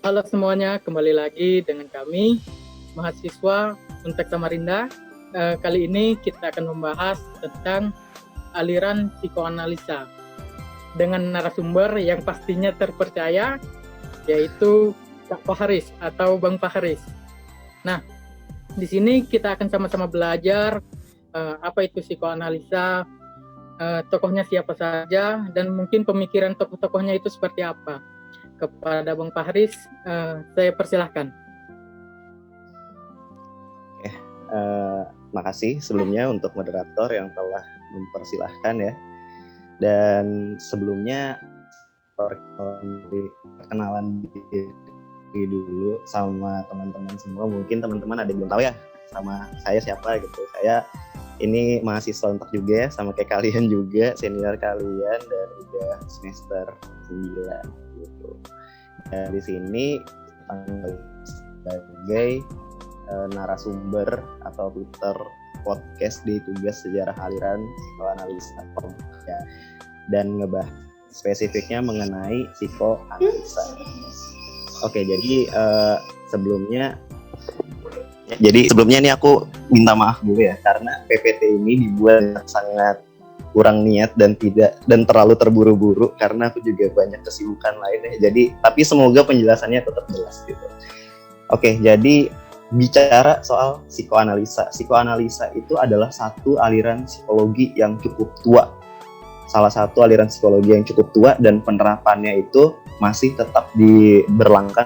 Halo semuanya, kembali lagi dengan kami, mahasiswa Untek Samarinda. Kali ini kita akan membahas tentang aliran psikoanalisa dengan narasumber yang pastinya terpercaya, yaitu Kak Faharis atau Bang Faharis. Nah, di sini kita akan sama-sama belajar apa itu psikoanalisa, tokohnya siapa saja, dan mungkin pemikiran tokoh-tokohnya itu seperti apa. Kepada Bang Faharis, saya persilahkan. Makasih sebelumnya untuk moderator yang telah mempersilahkan ya. Dan sebelumnya perkenalan diri dulu sama teman-teman semua. Mungkin teman-teman ada yang belum tahu ya sama saya siapa gitu. Saya ini mahasiswa Untek juga ya, sama kayak kalian juga, senior kalian dan udah semester 9 gitu. Dan di sini sebagai narasumber atau tutor podcast di tugas sejarah aliran psikoanalisa ya, dan ngebahas spesifiknya mengenai psikoanalisa. Oke, jadi sebelumnya nih aku minta maaf dulu ya karena PPT ini dibuat sangat kurang niat dan terlalu terburu-buru karena aku juga banyak kesibukan lainnya. Jadi tapi semoga penjelasannya tetap jelas gitu. Oke, jadi bicara soal psikoanalisa. Psikoanalisa itu adalah satu aliran psikologi yang cukup tua. Salah satu aliran psikologi yang cukup tua dan penerapannya itu masih tetap diberlakukan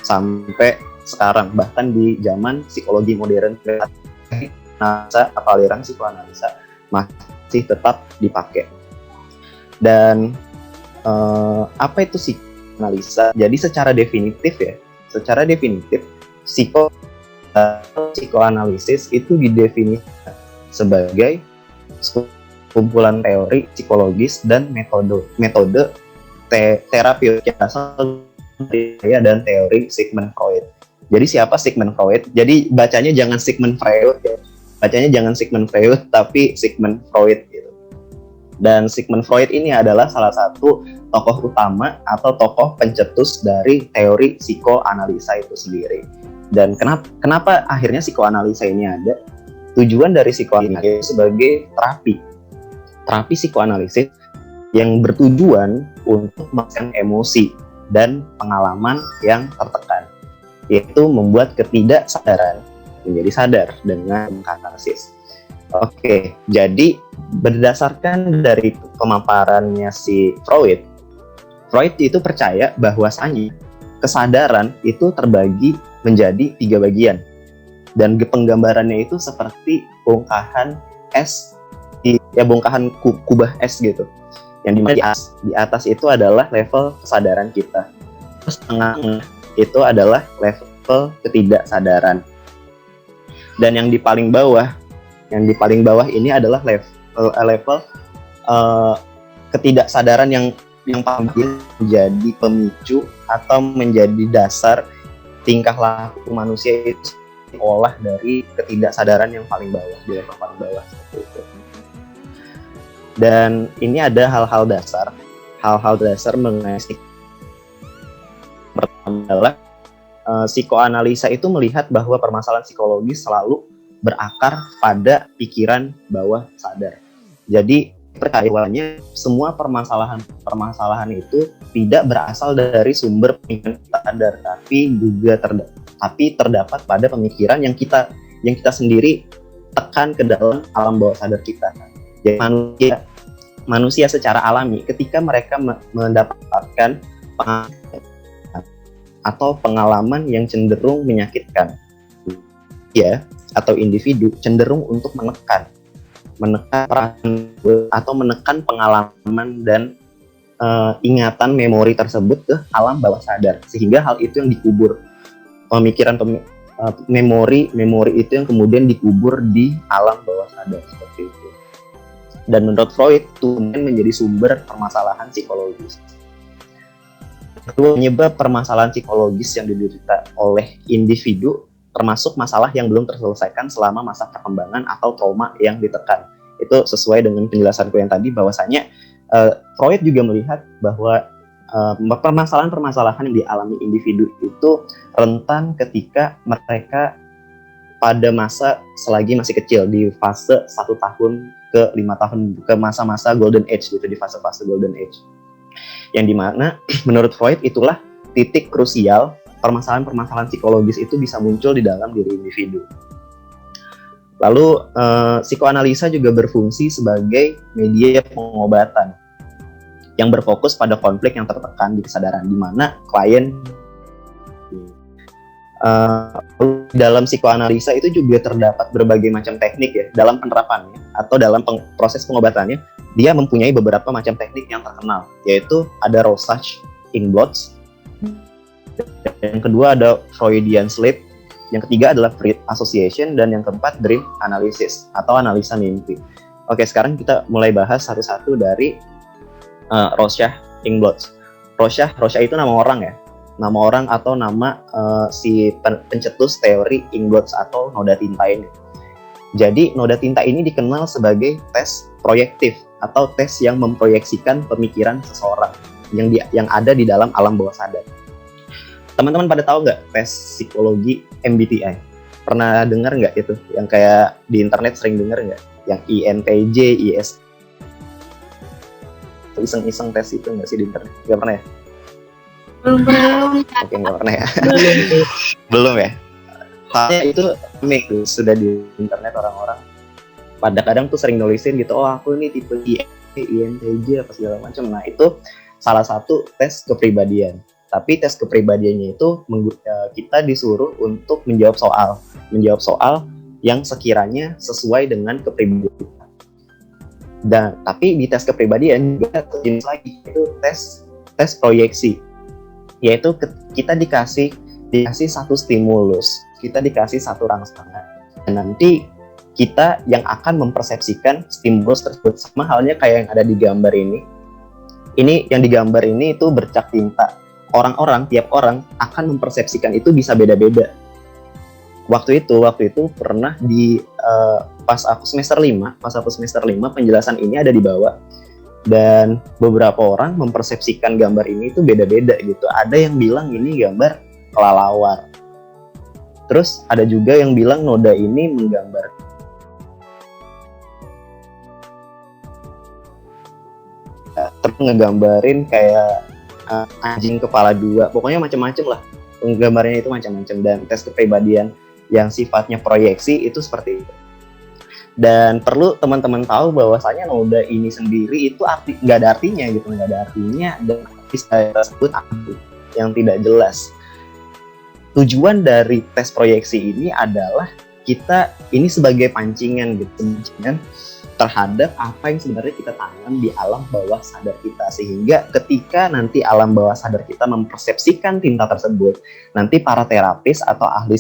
sampai sekarang, bahkan di zaman psikologi modern atau aliran psikoanalisa masih tetap dipakai. Dan apa itu psikoanalisa? Jadi secara definitif psikoanalisis itu didefinisikan sebagai kumpulan teori psikologis dan metode terapeutik asal dan teori Sigmund Freud. Jadi siapa Sigmund Freud? Jadi bacanya jangan Sigmund Freud ya. Bacanya jangan Sigmund Freud tapi Sigmund Freud gitu. Dan Sigmund Freud ini adalah salah satu tokoh utama atau tokoh pencetus dari teori psikoanalisa itu sendiri. Dan kenapa akhirnya psikoanalisa ini ada? Tujuan dari psikoanalisa sebagai terapi psikoanalisis yang bertujuan untuk menekan emosi dan pengalaman yang tertekan, yaitu membuat ketidaksadaran menjadi sadar dengan katarsis. Oke, jadi berdasarkan dari pemaparannya si Freud itu percaya bahwasanya kesadaran itu terbagi menjadi 3 bagian. Dan penggambarannya itu seperti bongkahan es, bongkahan kubah es gitu. Yang dimana di atas itu adalah level kesadaran kita. Terus tengah itu adalah level ketidaksadaran. Dan yang di paling bawah ini adalah level ketidaksadaran yang paling menjadi pemicu atau menjadi dasar tingkah laku manusia itu olah dari ketidaksadaran yang paling bawah, di level paling bawah seperti itu. Dan ini ada hal-hal dasar mengenai pertama adalah psikoanalisa itu melihat bahwa permasalahan psikologis selalu berakar pada pikiran bawah sadar. Jadi percayaannya semua permasalahan itu tidak berasal dari sumber pikiran sadar, tapi terdapat pada pemikiran yang kita sendiri tekan ke dalam alam bawah sadar kita. Jadi manusia secara alami ketika mereka mendapatkan atau pengalaman yang cenderung menyakitkan, ya, atau individu cenderung untuk menekan atau menekan pengalaman dan ingatan memori tersebut ke alam bawah sadar, sehingga hal itu yang dikubur, memori itu yang kemudian dikubur di alam bawah sadar seperti itu. Dan menurut Freud itu menjadi sumber permasalahan psikologis. Penyebab permasalahan psikologis yang diderita oleh individu termasuk masalah yang belum terselesaikan selama masa perkembangan atau trauma yang ditekan. Itu sesuai dengan penjelasanku yang tadi, bahwasanya Freud juga melihat bahwa permasalahan-permasalahan yang dialami individu itu rentan ketika mereka pada masa selagi masih kecil, di fase 1 tahun ke 5 tahun, ke masa-masa golden age gitu, di fase-fase golden age. Yang dimana menurut Freud itulah titik krusial permasalahan-permasalahan psikologis itu bisa muncul di dalam diri individu. Lalu psikoanalisa juga berfungsi sebagai media pengobatan yang berfokus pada konflik yang tertekan di kesadaran, di mana klien dalam psikoanalisa itu juga terdapat berbagai macam teknik ya dalam penerapannya atau dalam proses pengobatannya. Dia mempunyai beberapa macam teknik yang terkenal, yaitu ada Rorschach Inkblots, yang kedua ada Freudian Slip, yang ketiga adalah Fried Association, dan yang keempat Dream Analysis atau analisa mimpi. Oke, sekarang kita mulai bahas satu-satu dari Rorschach Inkblots. Rorschach itu nama orang ya, nama orang atau nama si pencetus teori Inkblots atau noda tinta ini. Jadi noda tinta ini dikenal sebagai tes proyektif atau tes yang memproyeksikan pemikiran seseorang yang ada di dalam alam bawah sadar. Teman-teman pada tahu nggak tes psikologi MBTI? Pernah dengar nggak itu? Yang kayak di internet sering dengar nggak? Yang INTJ, IS. Iseng-iseng tes itu nggak sih di internet? Nggak pernah ya? Belum. Oke, nggak pernah ya? Belum ya? Soalnya itu sudah di internet orang-orang. Pada kadang tuh sering nulisin gitu, oh aku ini tipe INTJ apa segala macam. Nah itu salah satu tes kepribadian. Tapi tes kepribadiannya itu kita disuruh untuk menjawab soal yang sekiranya sesuai dengan kepribadian kita. Dan tapi di tes kepribadian juga jenis lagi, itu tes proyeksi, yaitu kita dikasih satu stimulus, kita dikasih satu rangsangan, dan nanti kita yang akan mempersepsikan stimulus tersebut, sama halnya kayak yang ada di gambar ini. Ini yang digambar ini itu bercak tinta. Tiap orang akan mempersepsikan itu bisa beda-beda. Waktu itu pernah di pas aku semester 5 penjelasan ini ada di bawah, dan beberapa orang mempersepsikan gambar ini itu beda-beda gitu. Ada yang bilang ini gambar kelelawar. Terus ada juga yang bilang noda ini menggambar terus ngegambarin kayak anjing kepala 2, pokoknya macam-macam lah, gambarnya itu macam-macam. Dan tes kepribadian yang sifatnya proyeksi itu seperti itu. Dan perlu teman-teman tahu bahwasanya noda ini sendiri itu nggak ada artinya gitu, nggak ada artinya, dan bisa tersebut yang tidak jelas. Tujuan dari tes proyeksi ini adalah kita ini sebagai pancingan terhadap apa yang sebenarnya kita tanam di alam bawah sadar kita, sehingga ketika nanti alam bawah sadar kita mempersepsikan tinta tersebut, nanti para terapis atau ahli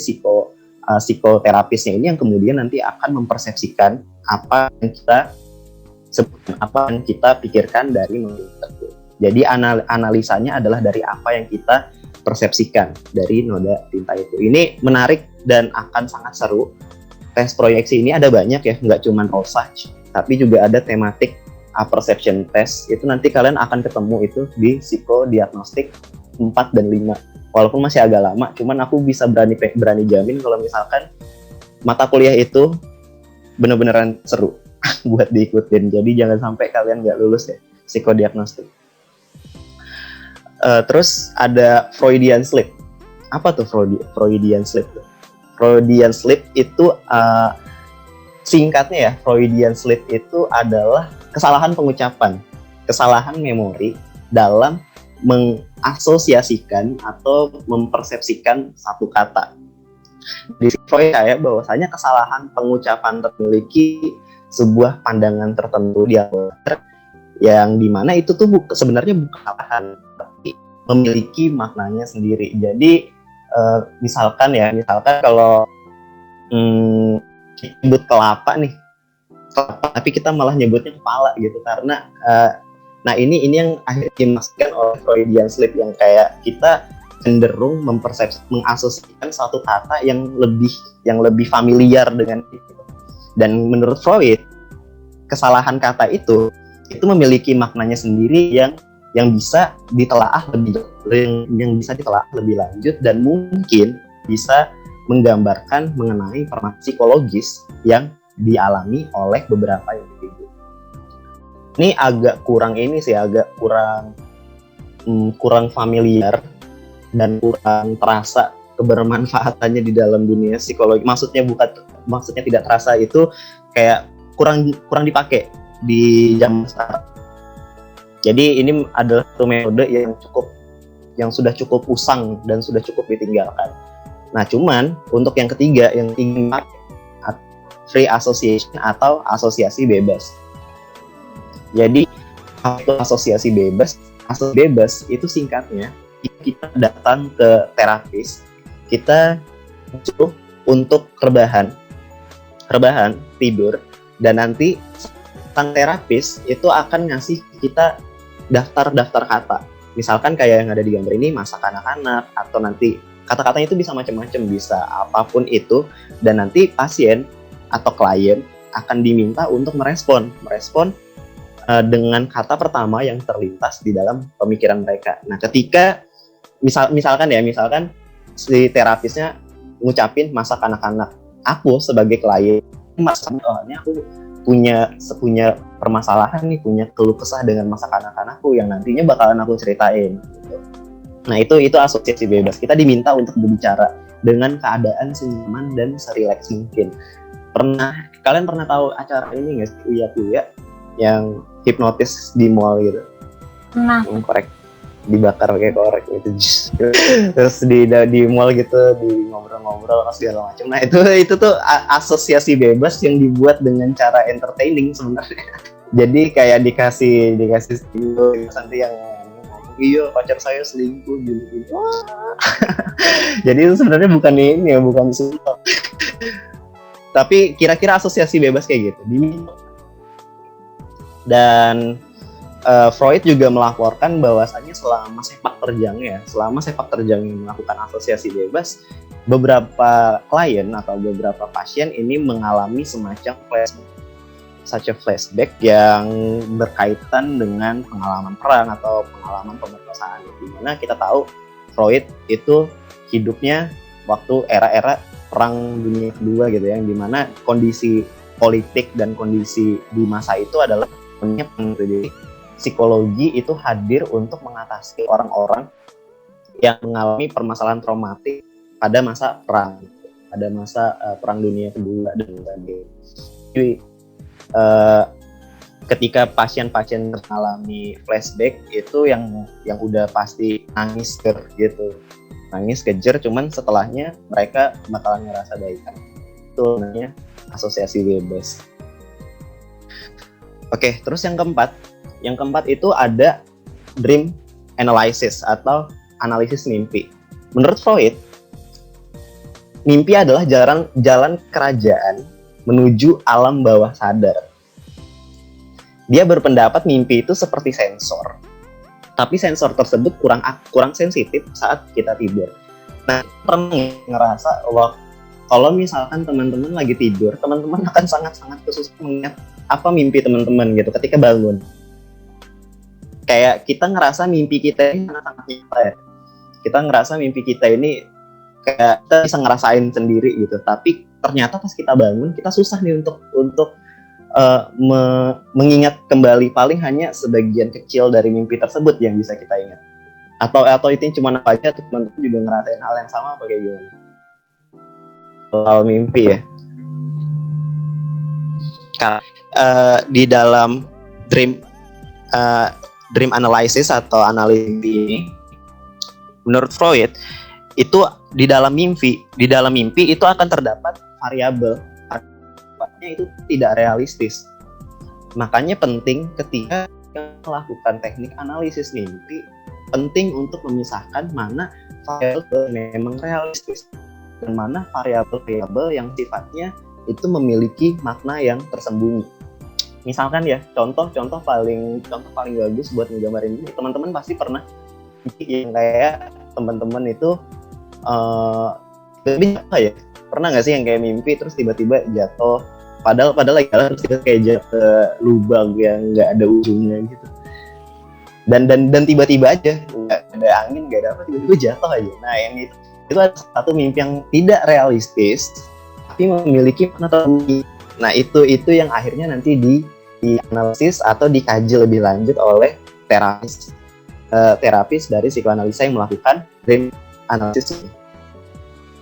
psikoterapisnya ini yang kemudian nanti akan mempersepsikan apa yang kita pikirkan dari noda tersebut. Jadi analisanya adalah dari apa yang kita persepsikan dari noda tinta itu. Ini menarik dan akan sangat seru. Tes proyeksi ini ada banyak ya, nggak cuma Rorschach, tapi juga ada tematik perception test. Itu nanti kalian akan ketemu itu di psikodiagnostik 4 dan 5. Walaupun masih agak lama, cuman aku bisa berani jamin kalau misalkan mata kuliah itu bener-beneran seru buat diikutin. Jadi jangan sampai kalian nggak lulus ya psikodiagnostik. Terus ada Freudian Slip. Apa tuh Freudian Slip? Freudian Slip itu singkatnya ya, Freudian Slip itu adalah kesalahan pengucapan, kesalahan memori dalam mengasosiasikan atau mempersepsikan satu kata. Di Freud kayak bahwasanya kesalahan pengucapan memiliki sebuah pandangan tertentu di awal, yang dimana itu tuh sebenarnya bukan kesalahan, tapi memiliki maknanya sendiri. Jadi misalkan kalau kita nyebut kelapa nih, tapi kita malah nyebutnya kepala gitu, karena nah ini yang akhirnya dimaksudkan oleh Freudian Slip, yang kayak kita cenderung mengasosiasikan suatu kata yang lebih familiar dengan itu. Dan menurut Freud, kesalahan kata itu memiliki maknanya sendiri yang yang bisa ditelaah lebih lanjut dan mungkin bisa menggambarkan mengenai permasalahan psikologis yang dialami oleh beberapa individu. Ini agak kurang kurang familiar dan kurang terasa kebermanfaatannya di dalam dunia psikologi. Maksudnya tidak terasa itu kayak kurang dipakai di zaman sekarang. Jadi ini adalah satu metode yang sudah cukup usang dan sudah cukup ditinggalkan. Nah, cuman untuk yang ketiga yang ingin free association atau asosiasi bebas. Jadi asosiasi bebas itu singkatnya kita datang ke terapis, kita cukup untuk rebahan, tidur, dan nanti sang terapis itu akan ngasih kita daftar kata. Misalkan kayak yang ada di gambar ini, masa kanak-kanak, atau nanti kata-katanya itu bisa macam-macam, bisa apapun itu, dan nanti pasien atau klien akan diminta untuk merespon dengan kata pertama yang terlintas di dalam pemikiran mereka. Nah, ketika misalkan si terapisnya ngucapin masa kanak-kanak, aku sebagai klien ini aku punya permasalahan nih, punya keluh kesah dengan masa kanak-kanakku yang nantinya bakalan aku ceritain gitu. Nah, itu asosiasi bebas. Kita diminta untuk berbicara dengan keadaan senyaman dan serileks mungkin. Kalian pernah tahu acara ini nggak sih, Uya yang hipnotis di mall gitu? Nah, Korek dibakar pakai korek gitu, terus di mall gitu, di ngobrol segala macam. Nah, itu tuh asosiasi bebas yang dibuat dengan cara entertaining sebenarnya. Jadi kayak dikasih nanti yang ngomong, iya pacar saya selingkuh gitu. Jadi itu sebenarnya bukan sumpah. Tapi kira-kira asosiasi bebas kayak gitu. Dan Freud juga melaporkan bahwasannya selama sepak terjangnya melakukan asosiasi bebas, beberapa klien atau beberapa pasien ini mengalami semacam flashback yang berkaitan dengan pengalaman perang atau pengalaman pemerkosaan. Dimana kita tahu Freud itu hidupnya waktu era-era perang dunia kedua gitu ya, yang dimana kondisi politik dan kondisi di masa itu adalah psikologi itu hadir untuk mengatasi orang-orang yang mengalami permasalahan traumatik pada masa perang, perang dunia kedua dan sebagainya. Jadi ketika pasien-pasien mengalami flashback itu yang udah pasti nangis kejer, cuman setelahnya mereka bakalan ngerasa baikan. Itu namanya asosiasi bebas. Oke, terus yang keempat itu ada dream analysis atau analisis mimpi. Menurut Freud, mimpi adalah jalan kerajaan menuju alam bawah sadar. Dia berpendapat mimpi itu seperti sensor, tapi sensor tersebut kurang sensitif saat kita tidur. Nah, pernah ngerasa kalau misalkan teman-teman lagi tidur, teman-teman akan sangat-sangat kesusahan mengingat apa mimpi teman-teman gitu ketika bangun. Kayak kita ngerasa mimpi kita ini sangat-sangat nyata ya. Kita ngerasa mimpi kita ini kayak kita bisa ngerasain sendiri gitu. Tapi ternyata pas kita bangun, kita susah nih untuk mengingat kembali, paling hanya sebagian kecil dari mimpi tersebut yang bisa kita ingat. Atau itu cuma apa aja, teman-teman juga ngerasain hal yang sama apa kayak gimana? Soal mimpi ya. Di dalam dream analysis atau analisis ini, menurut Freud itu di dalam mimpi itu akan terdapat variabel itu tidak realistis. Makanya penting ketika melakukan teknik analisis mimpi, penting untuk memisahkan mana variabel memang realistis dan mana variabel yang sifatnya itu memiliki makna yang tersembunyi. Misalkan ya, contoh paling bagus buat nggambarin ini, teman-teman pasti pernah yang kayak teman-teman itu pernah nggak sih yang kayak mimpi terus tiba-tiba jatuh, padahal lagi jalan terus kayak jatuh ke lubang yang nggak ada ujungnya gitu. dan tiba-tiba aja nggak ada angin, nggak ada apa, tiba-tiba jatuh aja. Nah yang itu adalah satu mimpi yang tidak realistis tapi memiliki makna tertentu. Nah itu yang akhirnya nanti dianalisis atau dikaji lebih lanjut oleh terapis dari psikoanalisa yang melakukan dream analysis.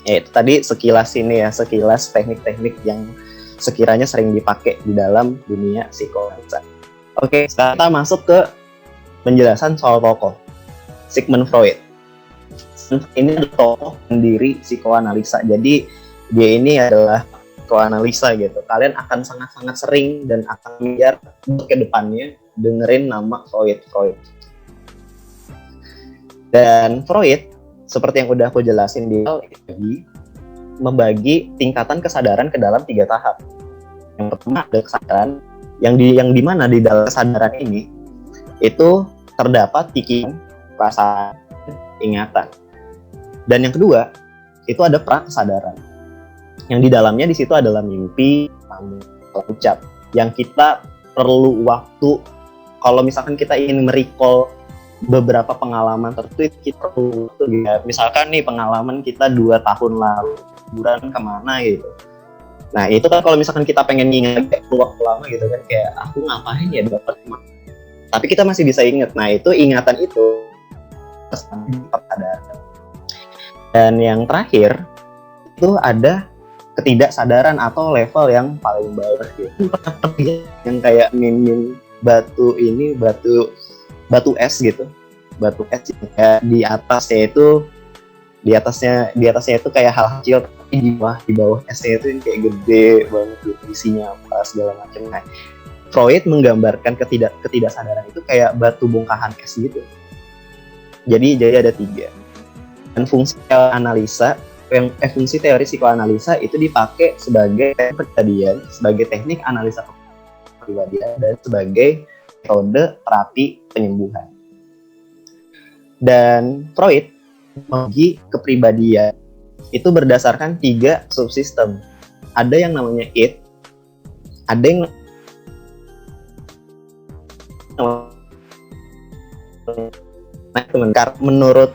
Ya itu tadi sekilas teknik-teknik yang sekiranya sering dipakai di dalam dunia psikoanalisa. Oke, sekarang kita masuk ke penjelasan soal tokoh. Sigmund Freud. Ini adalah tokoh pendiri psikoanalisa. Jadi dia ini adalah psikoanalisa gitu. Kalian akan sangat-sangat sering dan akan lihat ke depannya dengerin nama Freud. Dan Freud, seperti yang udah aku jelasin di awal, membagi tingkatan kesadaran ke dalam 3 tahap. Yang pertama ada kesadaran yang di mana di dalam kesadaran ini itu terdapat pikiran, perasaan, ingatan. Dan yang kedua itu ada prakesadaran. Yang di dalamnya di situ adalah mimpi, ucap. Yang kita perlu waktu. Kalau misalkan kita ingin merecall beberapa pengalaman tertentu, kita perlu waktu. Ya, misalkan nih pengalaman kita 2 tahun lalu liburan kemana gitu. Nah itu kan kalau misalkan kita pengen ingat waktu lama gitu kan, kayak aku ngapain ya dapat, tapi kita masih bisa ingat. Nah itu ingatan itu ada. Dan yang terakhir itu ada ketidaksadaran atau level yang paling bawah gitu. Yang kayak min batu es gitu, batu es kayak di atasnya itu kayak hal kecil, tapi di bawah esnya itu kayak gede banget gitu, isinya apa segala macam. Nah, Freud menggambarkan ketidaksadaran itu kayak batu bongkahan es gitu. Jadi ada 3. Dan fungsi teori psikoanalisa itu dipakai sebagai kepribadian, sebagai teknik analisa kepribadian, dan sebagai metode terapi penyembuhan. Dan Freud membagi kepribadian itu berdasarkan 3 subsistem. Ada yang namanya id, ada yang menurut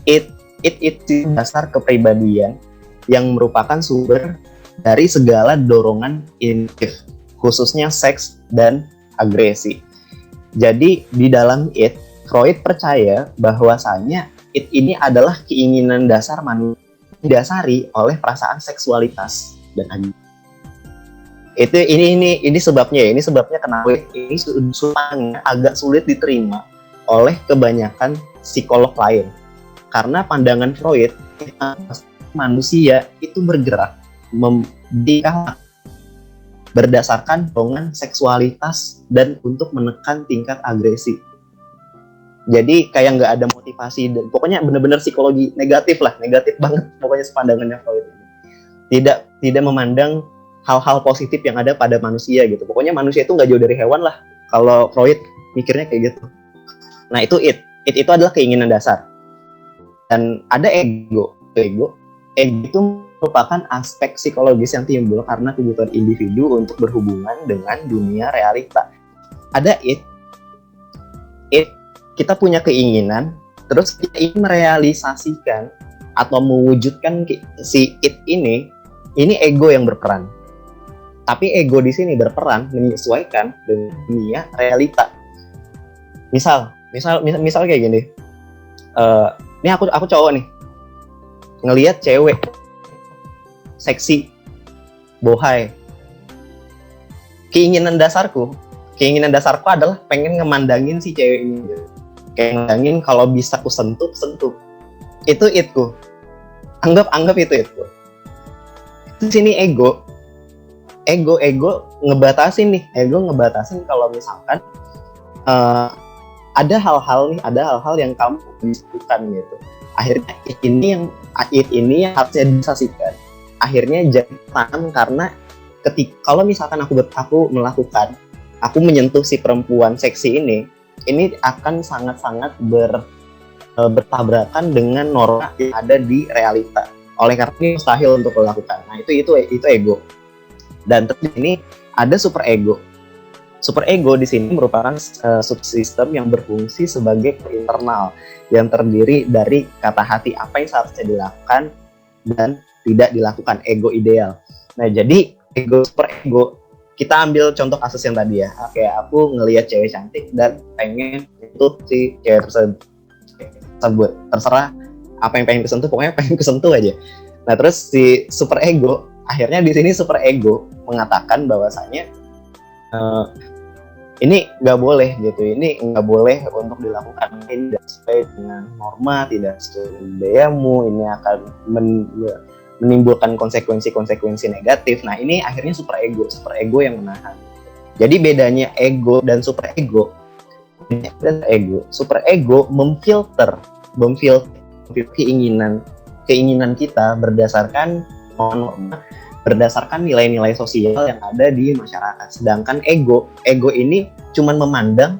id itu dasar kepribadian yang merupakan sumber dari segala dorongan instintif, khususnya seks dan agresi. Jadi di dalam id, Freud percaya bahwasanya id ini adalah keinginan dasar manusia didasari oleh perasaan seksualitas dan agresi. Ini sebabnya kenapa ini agak sulit diterima oleh kebanyakan psikolog lain. Karena pandangan Freud, manusia itu bergerak berdasarkan dorongan seksualitas dan untuk menekan tingkat agresi. Jadi kayak nggak ada motivasi, dan pokoknya benar-benar psikologi negatif banget pokoknya sepandangannya Freud ini. Tidak memandang hal-hal positif yang ada pada manusia gitu. Pokoknya manusia itu nggak jauh dari hewan lah. Kalau Freud mikirnya kayak gitu. Nah itu id itu adalah keinginan dasar. Dan ada ego itu merupakan aspek psikologis yang timbul karena kebutuhan individu untuk berhubungan dengan dunia realita. Ada id kita punya keinginan, terus kita ingin merealisasikan atau mewujudkan si id ini ego yang berperan. Tapi ego di sini berperan menyesuaikan dengan dunia realita. Misal kayak gini. Ini aku cowok nih, ngelihat cewek seksi, bohai. Keinginan dasarku adalah pengen ngemandangin si cewek ini. Kayak ngemandangin, kalau bisa ku sentuh. Itu itku. Anggap itu itku. Di sini ego ngebatasin kalau misalkan ada hal-hal yang kamu lakukan gitu. Akhirnya ini yang harusnya disasikan. Akhirnya jadi tanam karena kalau misalkan aku menyentuh si perempuan seksi ini akan sangat-sangat bertabrakan dengan norma yang ada di realita. Oleh karena ini mustahil untuk dilakukan. Nah itu ego. Dan terus ini ada super ego. Superego di sini merupakan subsistem yang berfungsi sebagai internal yang terdiri dari kata hati apa yang seharusnya dilakukan dan tidak dilakukan, ego ideal. Nah, jadi superego, kita ambil contoh kasus yang tadi ya. Kayak aku ngelihat cewek cantik dan pengen itu si cewek tersebut. Terserah apa yang pengen kesentuh, pokoknya pengen kesentuh aja. Nah, terus si superego, akhirnya di sini superego mengatakan bahwasanya ini nggak boleh gitu, ini nggak boleh untuk dilakukan, ini tidak sesuai dengan norma, tidak sesuai dengan budayamu, ini akan menimbulkan konsekuensi negatif. Nah, ini akhirnya superego yang menahan. Jadi bedanya ego dan superego, superego memfilter keinginan kita berdasarkan norma, berdasarkan nilai-nilai sosial yang ada di masyarakat. Sedangkan ego ini cuman memandang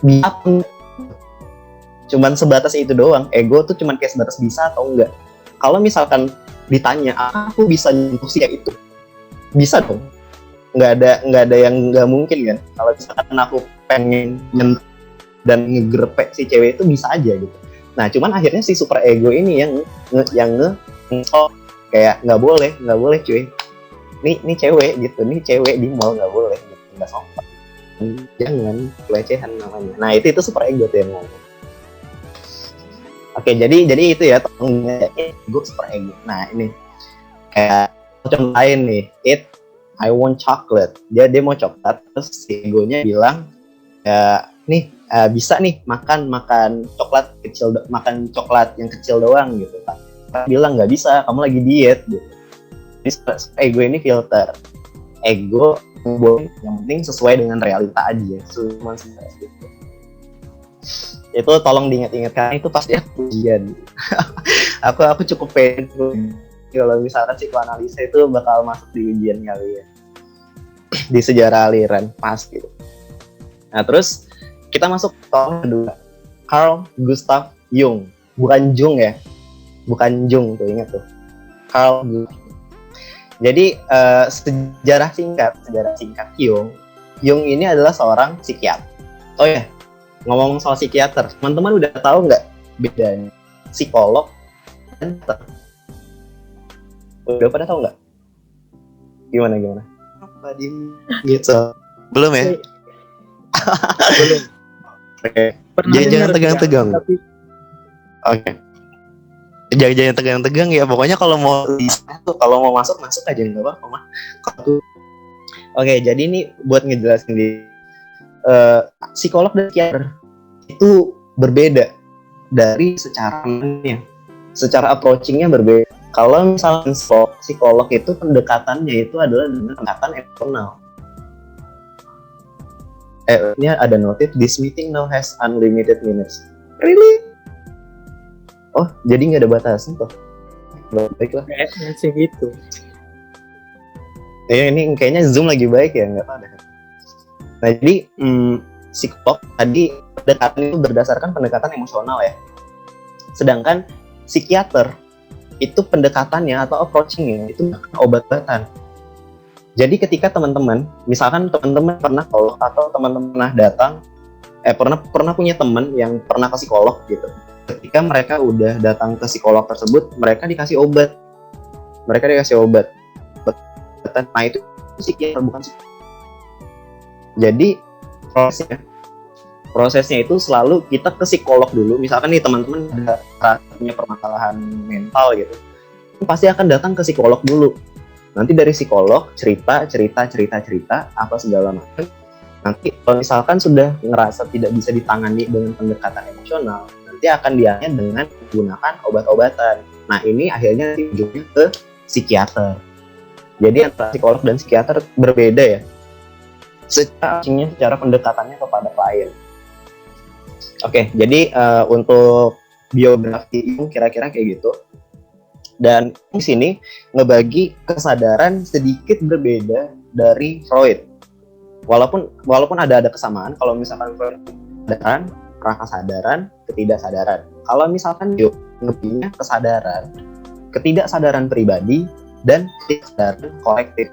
bisa, cuman sebatas itu doang. Ego tuh cuman kayak sebatas bisa atau enggak. Kalau misalkan ditanya, aku bisa nyentuh si itu? Bisa dong. Nggak ada yang nggak mungkin kan. Kalau misalkan aku pengen nyentuh dan ngegerpek si cewek itu bisa aja gitu. Nah, cuman akhirnya si super ego ini yang kayak nggak boleh cuy, ini cewek gitu, nih cewek di mall nggak boleh gitu, nggak sopan, jangan pelecehan namanya. Nah, itu super ego tuh yang ngomong. Oke, jadi itu ya, tolong ego super ego. Nah, ini kayak contoh lain nih, I want chocolate, dia mau coklat, terus si egonya bilang ya nih bisa nih makan coklat kecil, makan coklat yang kecil doang gitu. Bilang nggak bisa, kamu lagi diet gitu. Jadi ego ini filter, ego yang penting sesuai dengan realita aja, cuma gitu. Itu tolong diingat-ingat, karena itu pasti ujian. aku cukup pede kalau misalkan psikoanalisa itu bakal masuk di ujian kali ya, di sejarah aliran pas gitu. Nah, terus kita masuk ke tahun kedua, Carl Gustav Jung, bukan Jung ya, bukan Jung tuh, ingat tuh, Carl Gustav. Jadi sejarah singkat Jung ini adalah seorang psikiater. Oh ya, ngomong soal psikiater, teman-teman udah tahu nggak bedanya psikolog dan dokter? Udah pada tahu nggak? Gimana? Apa gitu? Belum ya? Belum. Oke. Jangan tegang-tegang. Tapi... Oke. Jangan tegang-tegang ya. Pokoknya kalau mau masuk aja, nggak apa-apa mah. Oke, jadi ini buat ngejelasin di psikolog dan psikiater itu berbeda dari secara approachingnya berbeda. Kalau misalnya psikolog itu pendekatannya itu adalah dengan pendekatan emosional. Ini ada notif, this meeting now has unlimited minutes. Really? Oh, jadi nggak ada batasan tuh. Baiklah. Kayaknya sih gitu. Ini kayaknya Zoom lagi baik ya, nggak tahu deh. Nah, jadi psikolog tadi pendekatan itu berdasarkan pendekatan emosional ya. Sedangkan psikiater itu pendekatannya atau approachingnya itu obat-obatan. Jadi ketika teman-teman, misalkan teman-teman pernah psikolog atau teman-teman pernah datang, pernah punya teman yang pernah ke psikolog gitu. Ketika mereka udah datang ke psikolog tersebut, mereka dikasih obat. Nah, itu psikiater, bukan psikolog. Jadi prosesnya itu selalu kita ke psikolog dulu. Misalkan nih teman-teman punya permasalahan mental gitu, pasti akan datang ke psikolog dulu. Nanti dari psikolog cerita apa segala macam. Nanti kalau misalkan sudah ngerasa tidak bisa ditangani dengan pendekatan emosional, nanti akan diangkat dengan menggunakan obat-obatan. Nah, ini akhirnya ujungnya ke psikiater. Jadi antara psikolog dan psikiater berbeda ya, secara pendekatannya kepada klien. Oke, jadi untuk biografi Jung kira-kira kayak gitu. Dan di sini ngebagi kesadaran sedikit berbeda dari Freud. Walaupun ada kesamaan. Kalau misalkan Freud kesadaran, prakasadaran, ketidaksadaran. Kalau misalkan Jung ngebaginya kesadaran, ketidaksadaran pribadi dan kesadaran kolektif.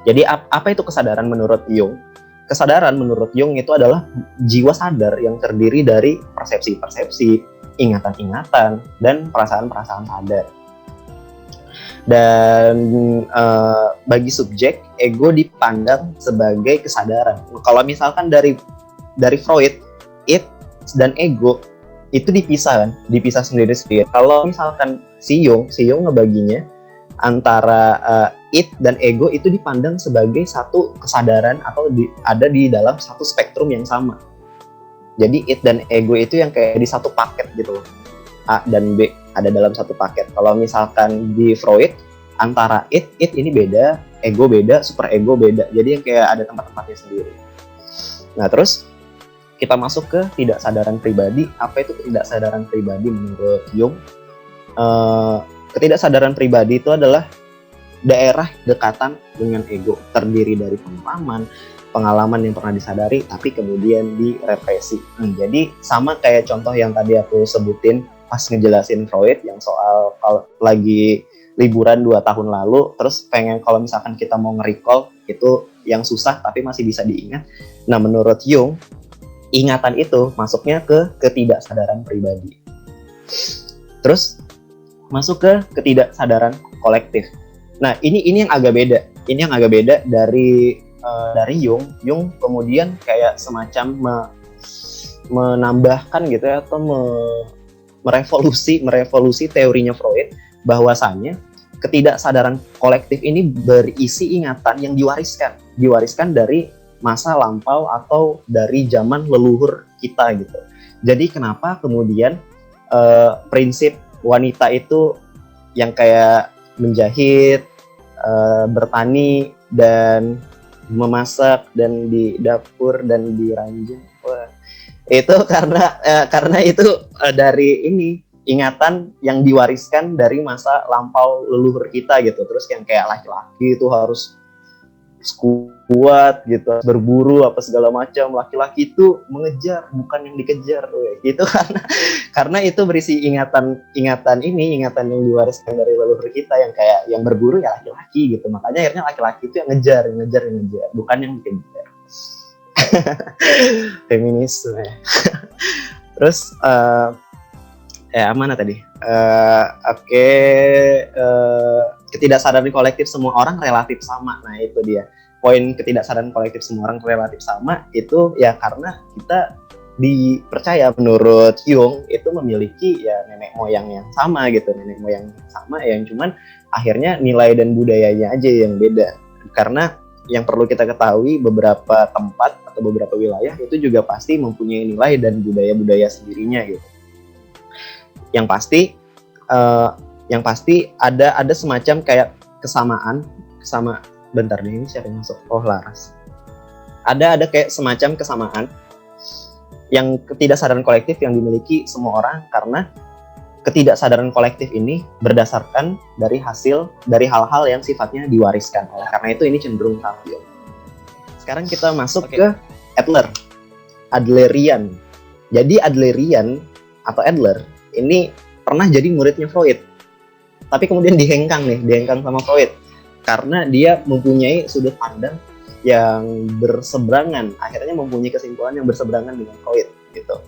Jadi apa itu kesadaran menurut Jung? kesadaran menurut Jung itu adalah jiwa sadar yang terdiri dari persepsi-persepsi, ingatan-ingatan, dan perasaan-perasaan sadar. Dan bagi subjek, ego dipandang sebagai kesadaran. Kalau misalkan dari Freud, id dan ego itu dipisah sendiri-sendiri. Kalau misalkan si Jung ngebaginya antara id dan ego itu dipandang sebagai satu kesadaran atau ada di dalam satu spektrum yang sama. Jadi id dan ego itu yang kayak di satu paket gitu loh. A dan B ada dalam satu paket. Kalau misalkan di Freud, antara id ini beda, ego beda, super ego beda. Jadi yang kayak ada tempat-tempatnya sendiri. Nah terus kita masuk ke ketidaksadaran pribadi. Apa itu ketidaksadaran pribadi menurut Jung? Ketidaksadaran pribadi itu adalah daerah dekatan dengan ego, terdiri dari pengalaman yang pernah disadari tapi kemudian direpresi. Jadi sama kayak contoh yang tadi aku sebutin pas ngejelasin Freud yang soal kalau lagi liburan 2 tahun lalu terus pengen kalau misalkan kita mau nge-recall itu yang susah tapi masih bisa diingat. Nah menurut Jung, ingatan itu masuknya ke ketidaksadaran pribadi. Terus masuk ke ketidaksadaran kolektif. Nah, ini yang agak beda. Ini yang agak beda dari Jung. Jung kemudian kayak semacam menambahkan gitu ya, atau merevolusi teorinya Freud bahwasannya ketidaksadaran kolektif ini berisi ingatan yang diwariskan dari masa lampau atau dari zaman leluhur kita gitu. Jadi kenapa kemudian prinsip wanita itu yang kayak menjahit, bertani dan memasak dan di dapur dan di ranjang. Wah, itu karena itu dari ini ingatan yang diwariskan dari masa lampau leluhur kita gitu. Terus yang kayak laki-laki itu harus kuat gitu, berburu apa segala macam. Laki-laki itu mengejar bukan yang dikejar, itu karena itu berisi ingatan yang diwariskan dari leluhur kita yang kayak yang berburu ya laki-laki gitu. Makanya akhirnya laki-laki itu yang ngejar bukan yang dikejar. Feminisme. Terus mana tadi? Ketidaksadaran kolektif semua orang relatif sama. Nah itu dia poin, ketidaksadaran kolektif semua orang relatif sama itu ya karena kita dipercaya menurut Jung itu memiliki ya nenek moyang yang sama gitu, yang cuman akhirnya nilai dan budayanya aja yang beda. Karena yang perlu kita ketahui, beberapa tempat atau beberapa wilayah itu juga pasti mempunyai nilai dan budaya sendirinya gitu. Yang pasti ada semacam kayak kesamaan. Bentar nih, ini siapa yang masuk? Oh, Laras. Ada kayak semacam kesamaan yang ketidaksadaran kolektif yang dimiliki semua orang, karena ketidaksadaran kolektif ini berdasarkan dari hal-hal yang sifatnya diwariskan. Karena itu ini cenderung tampil. Sekarang kita masuk ke Adlerian. Jadi Adlerian atau Adler ini pernah jadi muridnya Freud, tapi kemudian dihengkang sama Freud karena dia mempunyai sudut pandang yang berseberangan, akhirnya mempunyai kesimpulan yang berseberangan dengan Freud gitu.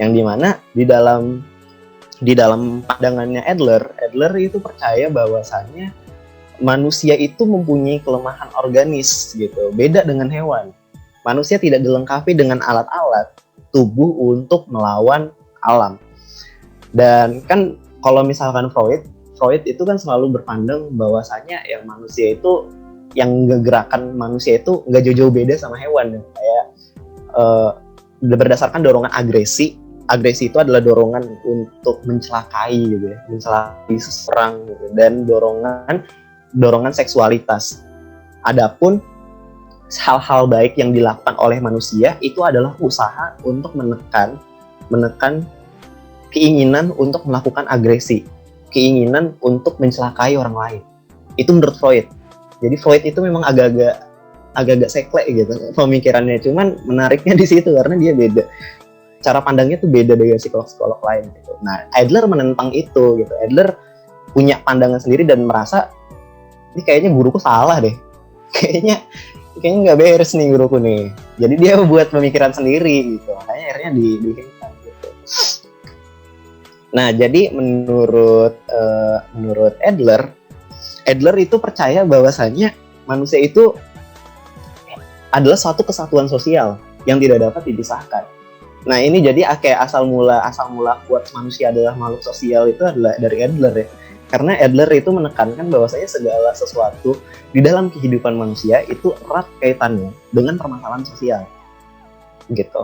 Yang dimana di dalam pandangannya Adler itu percaya bahwasannya manusia itu mempunyai kelemahan organis gitu, beda dengan hewan. Manusia tidak dilengkapi dengan alat-alat tubuh untuk melawan alam. Dan kan kalau misalkan Freud itu kan selalu berpandang bahwasanya yang manusia itu, yang ngegerakan manusia itu nggak jauh-jauh beda sama hewan. Kayak berdasarkan dorongan agresi itu adalah dorongan untuk mencelakai gitu ya, mencelakai seseorang gitu, dan dorongan seksualitas. Adapun hal-hal baik yang dilakukan oleh manusia itu adalah usaha untuk menekan keinginan untuk melakukan agresi, keinginan untuk mencelakai orang lain. Itu menurut Freud. Jadi Freud itu memang agak-agak sekle gitu pemikirannya. Cuman menariknya di situ karena dia beda. Cara pandangnya tuh beda dengan psikolog-psikolog lain gitu. Nah, Adler menentang itu gitu. Adler punya pandangan sendiri dan merasa ini kayaknya guruku salah deh. kayaknya nggak beres nih guruku nih. Jadi dia buat pemikiran sendiri gitu, makanya akhirnya dihilangkan gitu. Nah, jadi menurut Adler itu percaya bahwasannya manusia itu adalah suatu kesatuan sosial yang tidak dapat dipisahkan. Nah, ini jadi kayak asal mula kuat manusia adalah makhluk sosial itu adalah dari Adler ya. Karena Adler itu menekankan bahwasanya segala sesuatu di dalam kehidupan manusia itu erat kaitannya dengan permasalahan sosial. Gitu.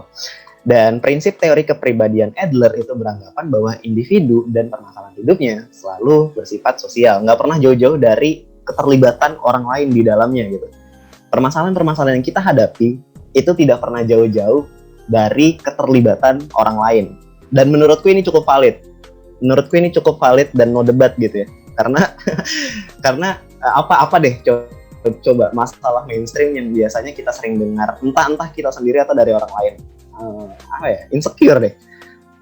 Dan prinsip teori kepribadian Adler itu beranggapan bahwa individu dan permasalahan hidupnya selalu bersifat sosial, nggak pernah jauh-jauh dari keterlibatan orang lain di dalamnya gitu. Permasalahan-permasalahan yang kita hadapi itu tidak pernah jauh-jauh dari keterlibatan orang lain. Dan menurutku ini cukup valid. Dan no debat gitu ya. Karena apa deh coba masalah mainstream yang biasanya kita sering dengar, entah kita sendiri atau dari orang lain. Insecure deh.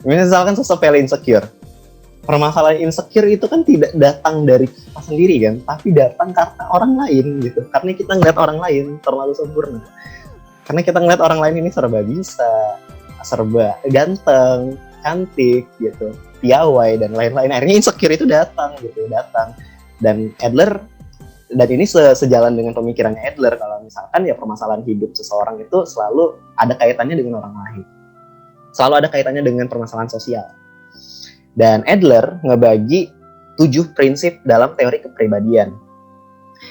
Misalkan sepele insecure. Permasalahan insecure itu kan tidak datang dari kita sendiri kan, tapi datang karena orang lain gitu. Karena kita ngeliat orang lain terlalu sempurna. Karena kita ngeliat orang lain ini serba bisa, serba ganteng, cantik gitu, piawai dan lain-lain. Akhirnya insecure itu datang. Dan ini sejalan dengan pemikirannya Adler, kalau misalkan ya permasalahan hidup seseorang itu selalu ada kaitannya dengan orang lain. Selalu ada kaitannya dengan permasalahan sosial. Dan Adler ngebagi 7 prinsip dalam teori kepribadian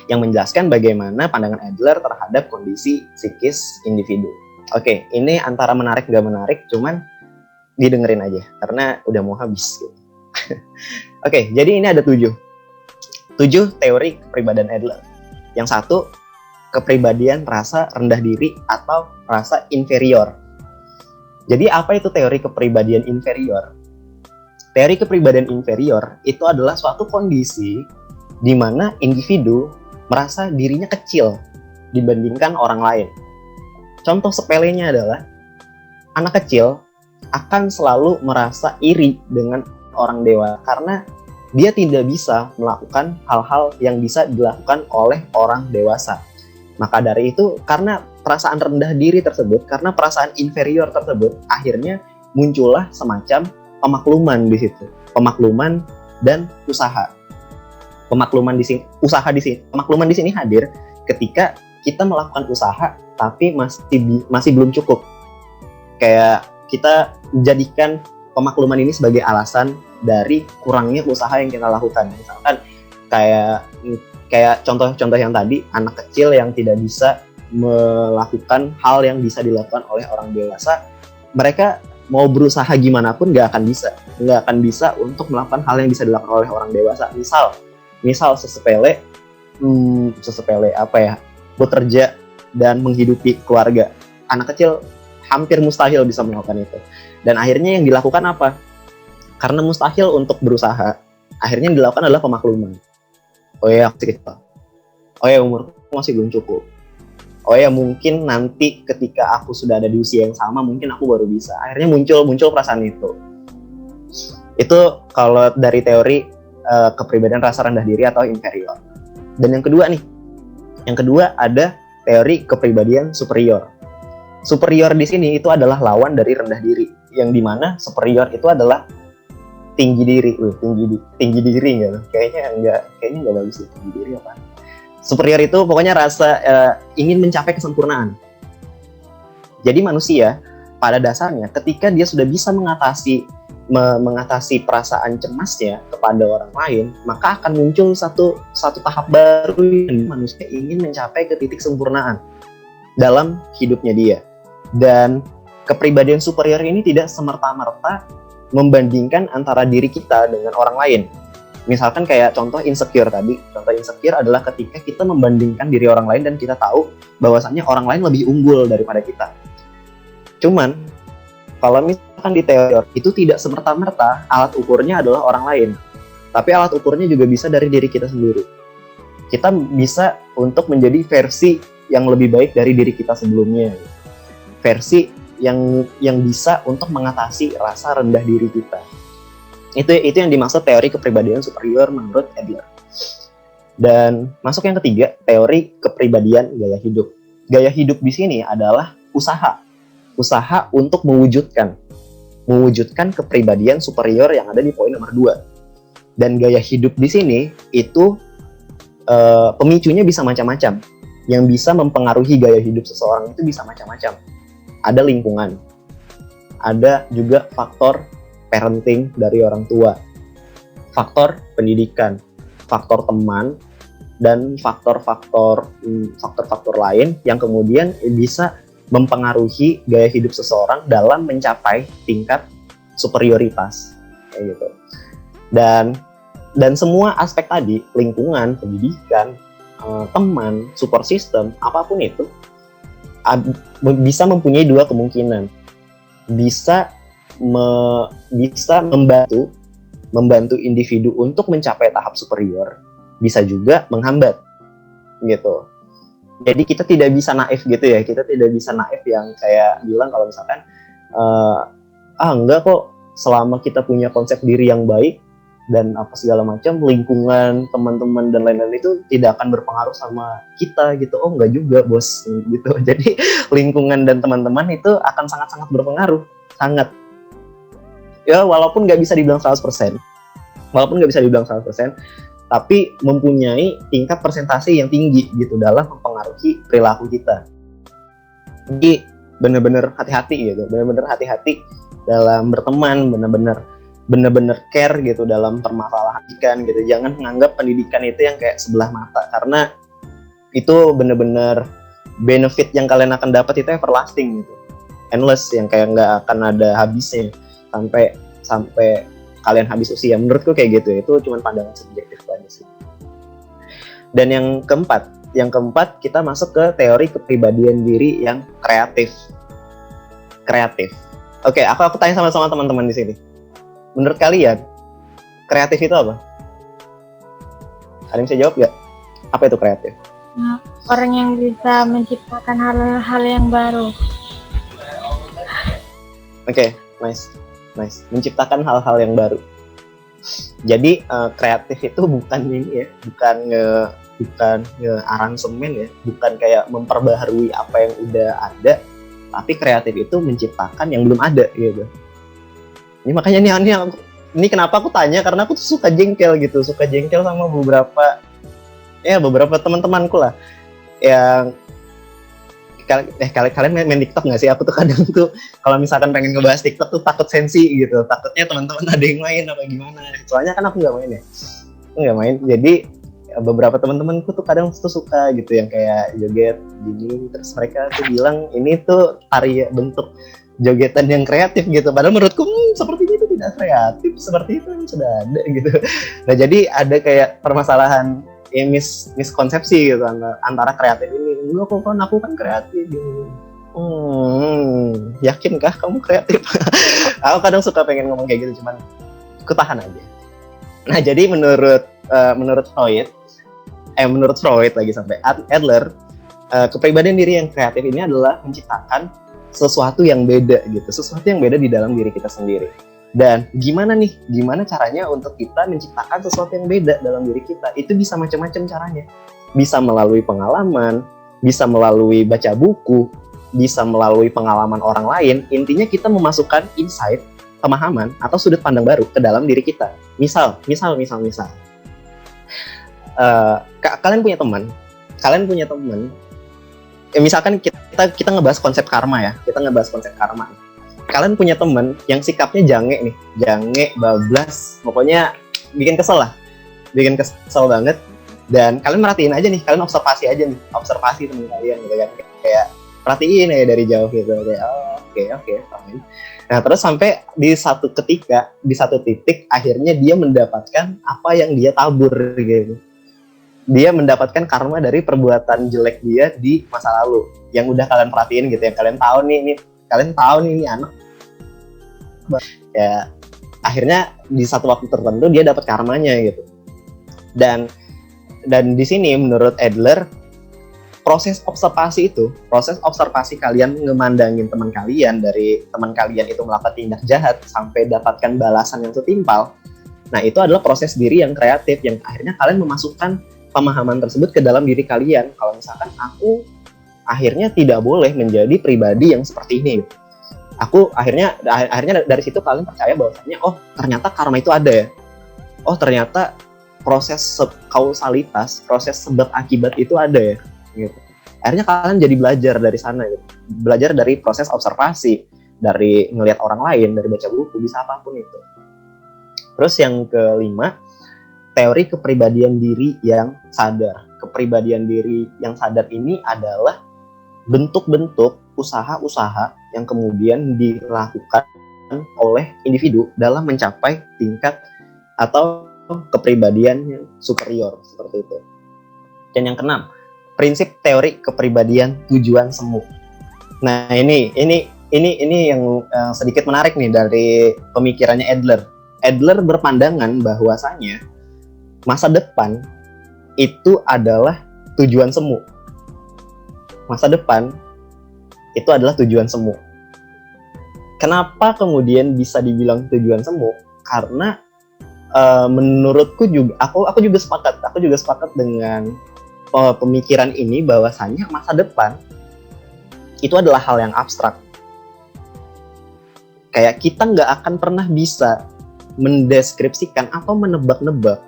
yang menjelaskan bagaimana pandangan Adler terhadap kondisi psikis individu. Oke, ini antara menarik gak menarik, cuman didengerin aja karena udah mau habis gitu. Oke, jadi ini ada 7 teori kepribadian Adler. Yang satu, kepribadian rasa rendah diri atau rasa inferior. Jadi apa itu teori kepribadian inferior? Teori kepribadian inferior itu adalah suatu kondisi di mana individu merasa dirinya kecil dibandingkan orang lain. Contoh sepelenya adalah anak kecil akan selalu merasa iri dengan orang dewasa karena dia tidak bisa melakukan hal-hal yang bisa dilakukan oleh orang dewasa. Maka dari itu, karena perasaan rendah diri tersebut, karena perasaan inferior tersebut, akhirnya muncullah semacam pemakluman di situ. Pemakluman dan usaha. Pemakluman di sini hadir ketika kita melakukan usaha tapi masih belum cukup. Kayak kita jadikan pemakluman ini sebagai alasan dari kurangnya usaha yang kita lakukan. Misalkan kayak contoh-contoh yang tadi, anak kecil yang tidak bisa melakukan hal yang bisa dilakukan oleh orang dewasa, mereka mau berusaha gimana pun nggak akan bisa untuk melakukan hal yang bisa dilakukan oleh orang dewasa. Misal sesepele bekerja dan menghidupi keluarga. Anak kecil hampir mustahil bisa melakukan itu. Dan akhirnya yang dilakukan apa? Karena mustahil untuk berusaha, akhirnya yang dilakukan adalah pemakluman. Oh ya, umurku masih belum cukup. Oh ya, mungkin nanti ketika aku sudah ada di usia yang sama, mungkin aku baru bisa. Akhirnya muncul perasaan itu. Itu kalau dari teori kepribadian rasa rendah diri atau inferior. Dan yang kedua ada teori kepribadian superior. Superior di sini itu adalah lawan dari rendah diri, yang dimana superior itu adalah tinggi diri nggak? Kayaknya nggak bagus sih, tinggi diri apa? Superior itu pokoknya rasa ingin mencapai kesempurnaan. Jadi manusia pada dasarnya ketika dia sudah bisa mengatasi perasaan cemasnya kepada orang lain, maka akan muncul satu tahap baru yang manusia ingin mencapai ke titik sempurnaan dalam hidupnya dia. Dan kepribadian superior ini tidak semerta-merta membandingkan antara diri kita dengan orang lain. Misalkan kayak contoh insecure tadi. Contoh insecure adalah ketika kita membandingkan diri orang lain dan kita tahu bahwasannya orang lain lebih unggul daripada kita. Cuman kalau misalkan di teori itu tidak semerta-merta alat ukurnya adalah orang lain, tapi alat ukurnya juga bisa dari diri kita sendiri. Kita bisa untuk menjadi versi yang lebih baik dari diri kita sebelumnya, versi yang bisa untuk mengatasi rasa rendah diri kita. Itu yang dimaksud teori kepribadian superior menurut Adler. Dan masuk yang ketiga, teori kepribadian gaya hidup. gaya hidup di sini adalah usaha untuk mewujudkan kepribadian superior yang ada di poin nomor 2. Dan gaya hidup di sini itu pemicunya bisa macam-macam. Yang bisa mempengaruhi gaya hidup seseorang itu bisa macam-macam. Ada lingkungan, ada juga faktor parenting dari orang tua, faktor pendidikan, faktor teman, dan faktor-faktor lain yang kemudian bisa mempengaruhi gaya hidup seseorang dalam mencapai tingkat superioritas, kayak gitu. Dan semua aspek tadi, lingkungan, pendidikan, teman, support system, apapun itu bisa mempunyai 2 kemungkinan. Bisa membantu individu untuk mencapai tahap superior, bisa juga menghambat gitu. Jadi kita tidak bisa naif gitu ya, kita tidak bisa naif yang kayak bilang kalau misalkan enggak kok, selama kita punya konsep diri yang baik dan apa segala macam, lingkungan, teman-teman dan lain-lain itu tidak akan berpengaruh sama kita gitu. Oh enggak juga bos gitu. Jadi lingkungan dan teman-teman itu akan sangat-sangat berpengaruh, sangat. Ya walaupun nggak bisa dibilang 100%, tapi mempunyai tingkat persentase yang tinggi gitu dalam mempengaruhi perilaku kita. Jadi benar-benar hati-hati gitu, benar-benar hati-hati dalam berteman, benar-benar care gitu dalam permasalahan pendidikan gitu. Jangan menganggap pendidikan itu yang kayak sebelah mata, karena itu benar-benar benefit yang kalian akan dapat itu everlasting gitu, endless, yang kayak nggak akan ada habisnya sampai kalian habis usia. Menurutku kayak gitu, itu cuma pandangan subjektif aja sih. Dan yang keempat kita masuk ke teori kepribadian diri yang kreatif. Oke, aku tanya sama teman-teman di sini. Menurut kalian, kreatif itu apa? Ada yang bisa jawab nggak? Apa itu kreatif? Orang yang bisa menciptakan hal-hal yang baru. Oke, nice. Menciptakan hal-hal yang baru. Jadi kreatif itu bukan ini ya, bukan nge-aransemen ya, bukan kayak memperbaharui apa yang udah ada, tapi kreatif itu menciptakan yang belum ada gitu. Ini makanya ini kenapa aku tanya, karena aku tuh suka jengkel sama beberapa teman-temanku lah yang kalian main TikTok nggak sih? Aku tuh kadang tuh kalau misalkan pengen ngebahas TikTok tuh takut sensi gitu, takutnya teman-teman ada yang main apa gimana. Soalnya kan aku nggak main. Jadi beberapa teman-temanku tuh kadang tuh suka gitu yang kayak joget gini, terus mereka tuh bilang ini tuh tari bentuk jogetan yang kreatif gitu. Padahal menurutku sepertinya itu tidak kreatif, seperti itu sudah ada gitu. Nah jadi ada kayak permasalahan ya miskonsepsi gitu antara kreatif ini. Aku kan kreatif gitu. Yakinkah kamu kreatif? Aku kadang suka pengen ngomong kayak gitu, cuman aku tahan aja. Nah jadi menurut Freud lagi sampai Adler, kepribadian diri yang kreatif ini adalah menciptakan sesuatu yang beda gitu, sesuatu yang beda di dalam diri kita sendiri. Dan gimana caranya untuk kita menciptakan sesuatu yang beda dalam diri kita? Itu bisa macam-macam caranya. Bisa melalui pengalaman, bisa melalui baca buku, bisa melalui pengalaman orang lain. Intinya kita memasukkan insight, pemahaman atau sudut pandang baru ke dalam diri kita. Misal. Kalian punya teman. Misalkan kita ngebahas konsep karma ya. Kalian punya teman yang sikapnya jange, bablas, pokoknya bikin kesel banget. Dan kalian merhatiin aja nih, kalian observasi teman kalian gitu kan, kayak perhatiin ya dari jauh gitu, kayak oke, fine. Nah terus sampai di satu titik akhirnya dia mendapatkan apa yang dia tabur gitu. Dia mendapatkan karma dari perbuatan jelek dia di masa lalu yang udah kalian perhatiin gitu, yang kalian tahu nih ini anak ya, akhirnya di satu waktu tertentu dia dapat karmanya gitu. Dan di sini menurut Adler, proses observasi kalian ngemandangin teman kalian, dari teman kalian itu melakukan tindak jahat sampai dapatkan balasan yang setimpal. Nah itu adalah proses diri yang kreatif yang akhirnya kalian memasukkan pemahaman tersebut ke dalam diri kalian. Kalau misalkan akhirnya tidak boleh menjadi pribadi yang seperti ini. Aku akhirnya dari situ kalian percaya bahwasanya ternyata karma itu ada ya. Ternyata proses kausalitas, proses sebab akibat itu ada ya. Gitu. Akhirnya kalian jadi belajar dari sana gitu. Belajar dari proses observasi, dari ngelihat orang lain, dari baca buku, bisa apapun itu. Terus yang kelima, teori kepribadian diri yang sadar. Kepribadian diri yang sadar ini adalah bentuk-bentuk usaha-usaha yang kemudian dilakukan oleh individu dalam mencapai tingkat atau kepribadian yang superior, seperti itu. Dan yang keenam, prinsip teori kepribadian tujuan semu. Nah, ini yang sedikit menarik nih dari pemikirannya Adler. Adler berpandangan bahwasanya masa depan itu adalah tujuan semu. Masa depan itu adalah tujuan semu. Kenapa kemudian bisa dibilang tujuan semu? Karena menurutku juga, aku juga sepakat dengan pemikiran ini bahwasanya masa depan itu adalah hal yang abstrak. Kayak kita nggak akan pernah bisa mendeskripsikan atau menebak-nebak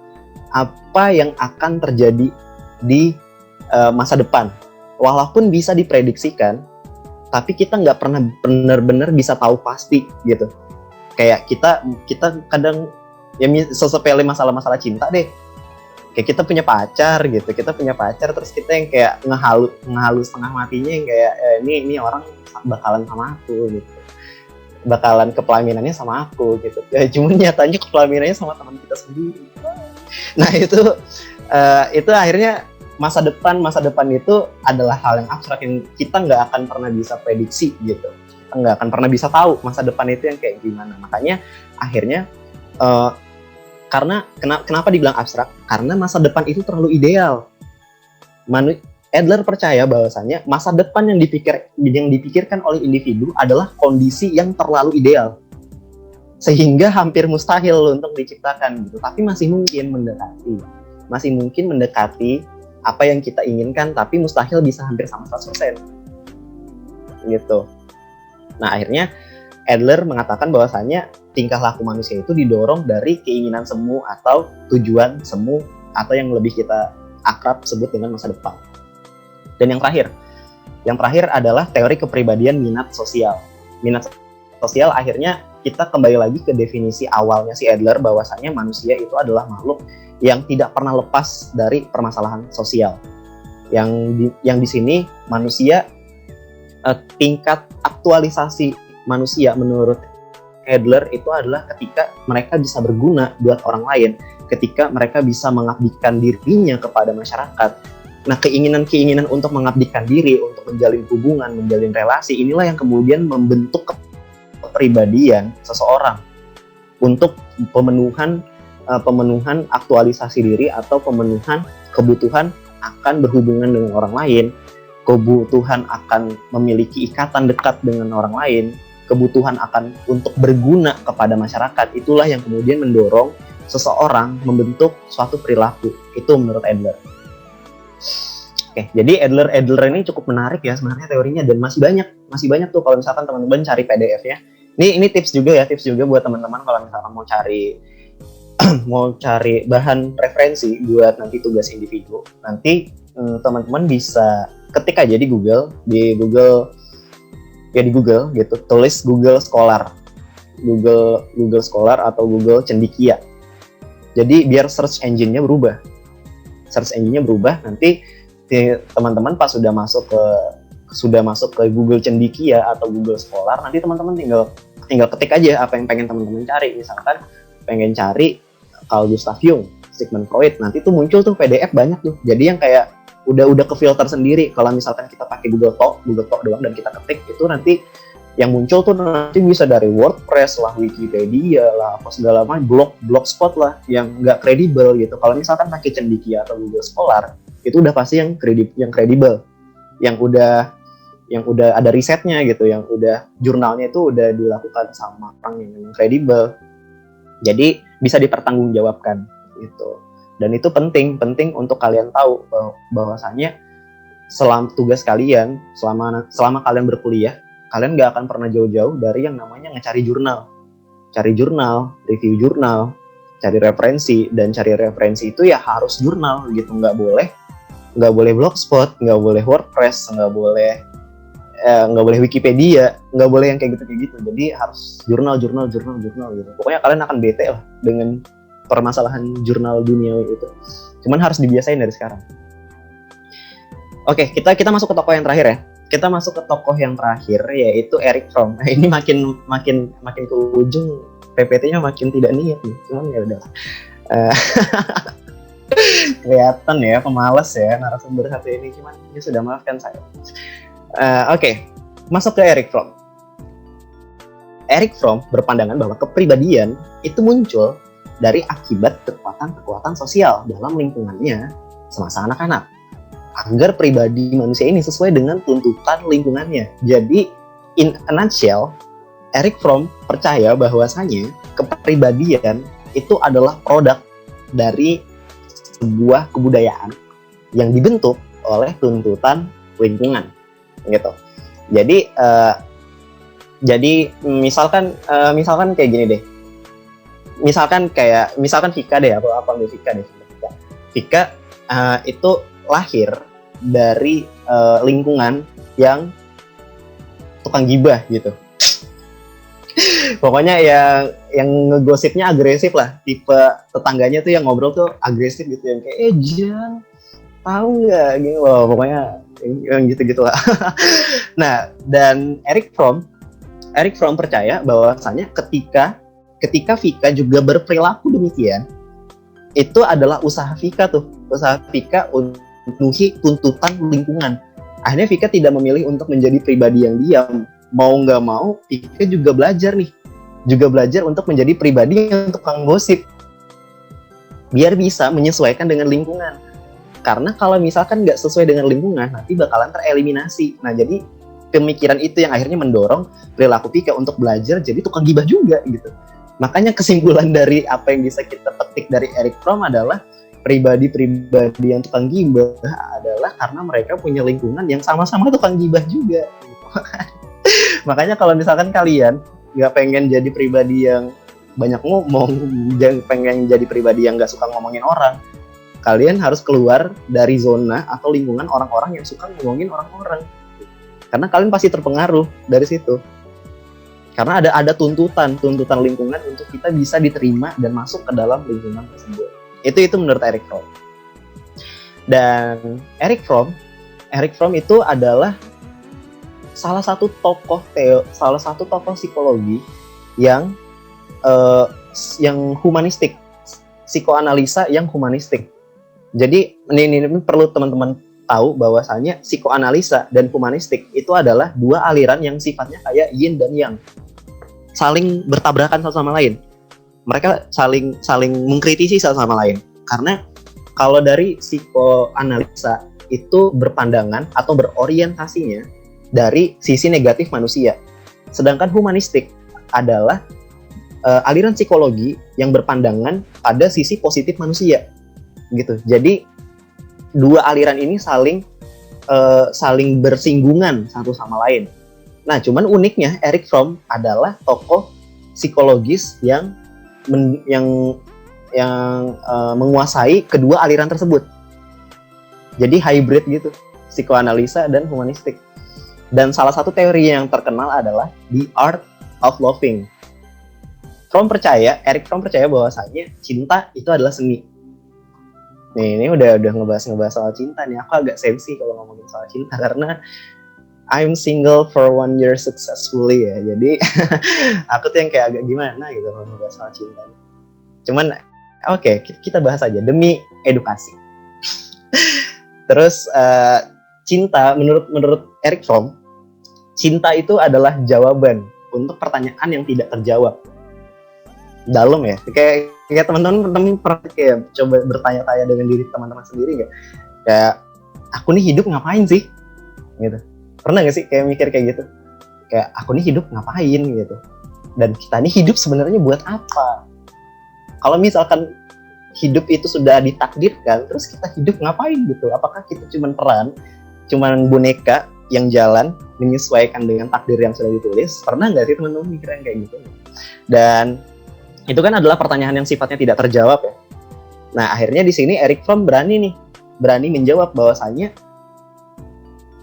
apa yang akan terjadi di masa depan. Walaupun bisa diprediksikan, tapi kita nggak pernah benar-benar bisa tahu pasti gitu. Kayak kita kadang ya sesepele masalah-masalah cinta deh. Kayak kita punya pacar gitu, terus kita yang kayak ngehalus setengah matinya yang kayak ini orang bakalan sama aku gitu, bakalan kepelaminannya sama aku gitu. Ya cuman nyatanya kepelaminannya sama teman kita sendiri. Nah itu akhirnya masa depan itu adalah hal yang abstrak yang kita nggak akan pernah bisa prediksi gitu. Kita nggak akan pernah bisa tahu masa depan itu yang kayak gimana. Makanya akhirnya karena kenapa dibilang abstrak? Karena masa depan itu terlalu ideal. Adler percaya bahwasanya masa depan yang dipikirkan oleh individu adalah kondisi yang terlalu ideal, sehingga hampir mustahil untuk diciptakan gitu. Tapi masih mungkin mendekati apa yang kita inginkan, tapi mustahil bisa hampir sama 100% gitu. Nah akhirnya Adler mengatakan bahwasanya tingkah laku manusia itu didorong dari keinginan semu atau tujuan semu, atau yang lebih kita akrab sebut dengan masa depan. Dan yang terakhir adalah teori kepribadian minat sosial. Minat sosial akhirnya kita kembali lagi ke definisi awalnya si Adler bahwasanya manusia itu adalah makhluk yang tidak pernah lepas dari permasalahan sosial. Yang di sini manusia, tingkat aktualisasi manusia menurut Adler itu adalah ketika mereka bisa berguna buat orang lain, ketika mereka bisa mengabdikan dirinya kepada masyarakat. Nah, keinginan untuk mengabdikan diri, untuk menjalin hubungan, menjalin relasi, inilah yang kemudian membentuk kepribadian seseorang untuk pemenuhan aktualisasi diri atau pemenuhan kebutuhan akan berhubungan dengan orang lain, kebutuhan akan memiliki ikatan dekat dengan orang lain, kebutuhan akan untuk berguna kepada masyarakat. Itulah yang kemudian mendorong seseorang membentuk suatu perilaku. Itu menurut Adler. Oke, jadi Adler ini cukup menarik ya sebenarnya teorinya, dan masih banyak tuh kalau misalkan teman-teman cari PDF-nya. Ini tips juga buat teman-teman kalau misalkan mau cari bahan referensi buat nanti tugas individu. Nanti teman-teman bisa ketik aja di Google gitu, tulis Google Scholar atau Google Cendekia. Jadi biar search engine-nya berubah, nanti teman-teman pas sudah masuk ke Google Cendekia atau Google Scholar, nanti teman-teman tinggal ketik aja apa yang pengen teman-teman cari. Misalkan pengen cari Carl Gustav Jung, Sigmund Freud, nanti tuh muncul tuh PDF banyak tuh. Jadi yang kayak udah kefilter sendiri. Kalau misalkan kita pakai Google Talk doang dan kita ketik, itu nanti yang muncul tuh nanti bisa dari WordPress lah, Wikipedia lah, apa segala macam, blogspot lah yang nggak kredibel gitu. Kalau misalkan pakai Cendekia atau Google Scholar, itu udah pasti yang kredibel, yang udah ada risetnya gitu, yang udah jurnalnya itu udah dilakukan sama orang yang kredibel. Jadi bisa dipertanggungjawabkan gitu. Dan itu penting untuk kalian tahu bahwasanya selama tugas kalian, selama kalian berkuliah, kalian nggak akan pernah jauh-jauh dari yang namanya cari jurnal, review jurnal, cari referensi, dan cari referensi itu ya harus jurnal gitu, nggak boleh blogspot, nggak boleh WordPress, nggak boleh Wikipedia, nggak boleh yang kayak gitu. Jadi harus jurnal gitu. Pokoknya kalian akan bete lah dengan permasalahan jurnal duniawi itu. Cuman harus dibiasain dari sekarang. Oke, kita masuk ke tokoh yang terakhir ya. Kita masuk ke tokoh yang terakhir, yaitu Erich Fromm. Nah, ini makin ke ujung, PPT-nya makin tidak niat nih. Cuman ya udah. Kelihatan ya, pemalas ya narasumber satu ini. Cuman dia sudah maafkan saya. Oke, masuk ke Erich Fromm. Erich Fromm berpandangan bahwa kepribadian itu muncul dari akibat kekuatan sosial dalam lingkungannya semasa anak-anak, agar pribadi manusia ini sesuai dengan tuntutan lingkungannya. Jadi, in a nutshell, Erich Fromm percaya bahwasanya kepribadian itu adalah produk dari sebuah kebudayaan yang dibentuk oleh tuntutan lingkungan, gitu. Jadi misalkan kayak gini deh. Misalkan Vika deh, apa ambil Vika deh. Vika itu lahir dari lingkungan yang tukang gibah gitu. Pokoknya yang ngegosipnya agresif lah, tipe tetangganya tuh yang ngobrol tuh agresif gitu, yang kayak Jan, tahu nggak gitu loh, pokoknya yang gitu-gitu lah. Nah, dan Erich Fromm percaya bahwasanya ketika Vika juga berperilaku demikian, itu adalah usaha Vika untuk memenuhi tuntutan lingkungan. Akhirnya Vika tidak memilih untuk menjadi pribadi yang diam. Mau nggak mau, Vika juga belajar untuk menjadi pribadi yang tukang gosip, biar bisa menyesuaikan dengan lingkungan. Karena kalau misalkan nggak sesuai dengan lingkungan, nanti bakalan tereliminasi. Nah, jadi pemikiran itu yang akhirnya mendorong perilaku Vika untuk belajar jadi tukang gibah juga gitu. Makanya kesimpulan dari apa yang bisa kita petik dari Erich Fromm adalah pribadi-pribadi yang tukang gibah adalah karena mereka punya lingkungan yang sama-sama tukang gibah juga. Makanya kalau misalkan kalian nggak pengen jadi pribadi yang banyak ngomong, jangan pengen jadi pribadi yang nggak suka ngomongin orang, kalian harus keluar dari zona atau lingkungan orang-orang yang suka ngomongin orang-orang. Karena kalian pasti terpengaruh dari situ. Karena ada tuntutan lingkungan untuk kita bisa diterima dan masuk ke dalam lingkungan tersebut. Itu menurut Erich Fromm. Dan Erich Fromm itu adalah salah satu tokoh psikologi yang humanistik, psikoanalisa yang humanistik. Jadi ini perlu teman-teman tahu bahwasanya psikoanalisa dan humanistik itu adalah dua aliran yang sifatnya kayak yin dan yang, saling bertabrakan satu sama lain. Mereka saling mengkritisi satu sama lain. Karena kalau dari psikoanalisa itu berpandangan atau berorientasinya dari sisi negatif manusia. Sedangkan humanistik adalah aliran psikologi yang berpandangan pada sisi positif manusia. Gitu. Jadi dua aliran ini saling bersinggungan satu sama lain. Nah, cuman uniknya Erich Fromm adalah tokoh psikologis yang menguasai kedua aliran tersebut. Jadi hybrid gitu, psikoanalisa dan humanistik. Dan salah satu teori yang terkenal adalah The Art of Loving. Erich Fromm percaya bahwasanya cinta itu adalah seni. Nih, ini udah ngebahas soal cinta nih. Aku agak sensi kalau ngomongin soal cinta karena I'm single for 1 year successfully ya. Jadi aku tuh yang kayak agak gimana gitu kalau ngebahas soal cinta. Cuman oke, kita bahas aja demi edukasi. Terus cinta menurut Erich Fromm, cinta itu adalah jawaban untuk pertanyaan yang tidak terjawab. Dalam ya, kayak teman-teman pernah kayak coba bertanya-tanya dengan diri teman-teman sendiri nggak? Kayak aku nih hidup ngapain sih? Gitu. Pernah nggak sih kayak mikir kayak gitu? Kayak aku nih hidup ngapain gitu? Dan kita nih hidup sebenarnya buat apa? Kalau misalkan hidup itu sudah ditakdirkan, terus kita hidup ngapain gitu? Apakah kita cuma peran? cuman boneka yang jalan menyesuaikan dengan takdir yang sudah ditulis. Pernah nggak sih teman-teman mikirin kayak gitu? Dan itu kan adalah pertanyaan yang sifatnya tidak terjawab ya. Nah, akhirnya di sini Erich Fromm berani menjawab bahwasannya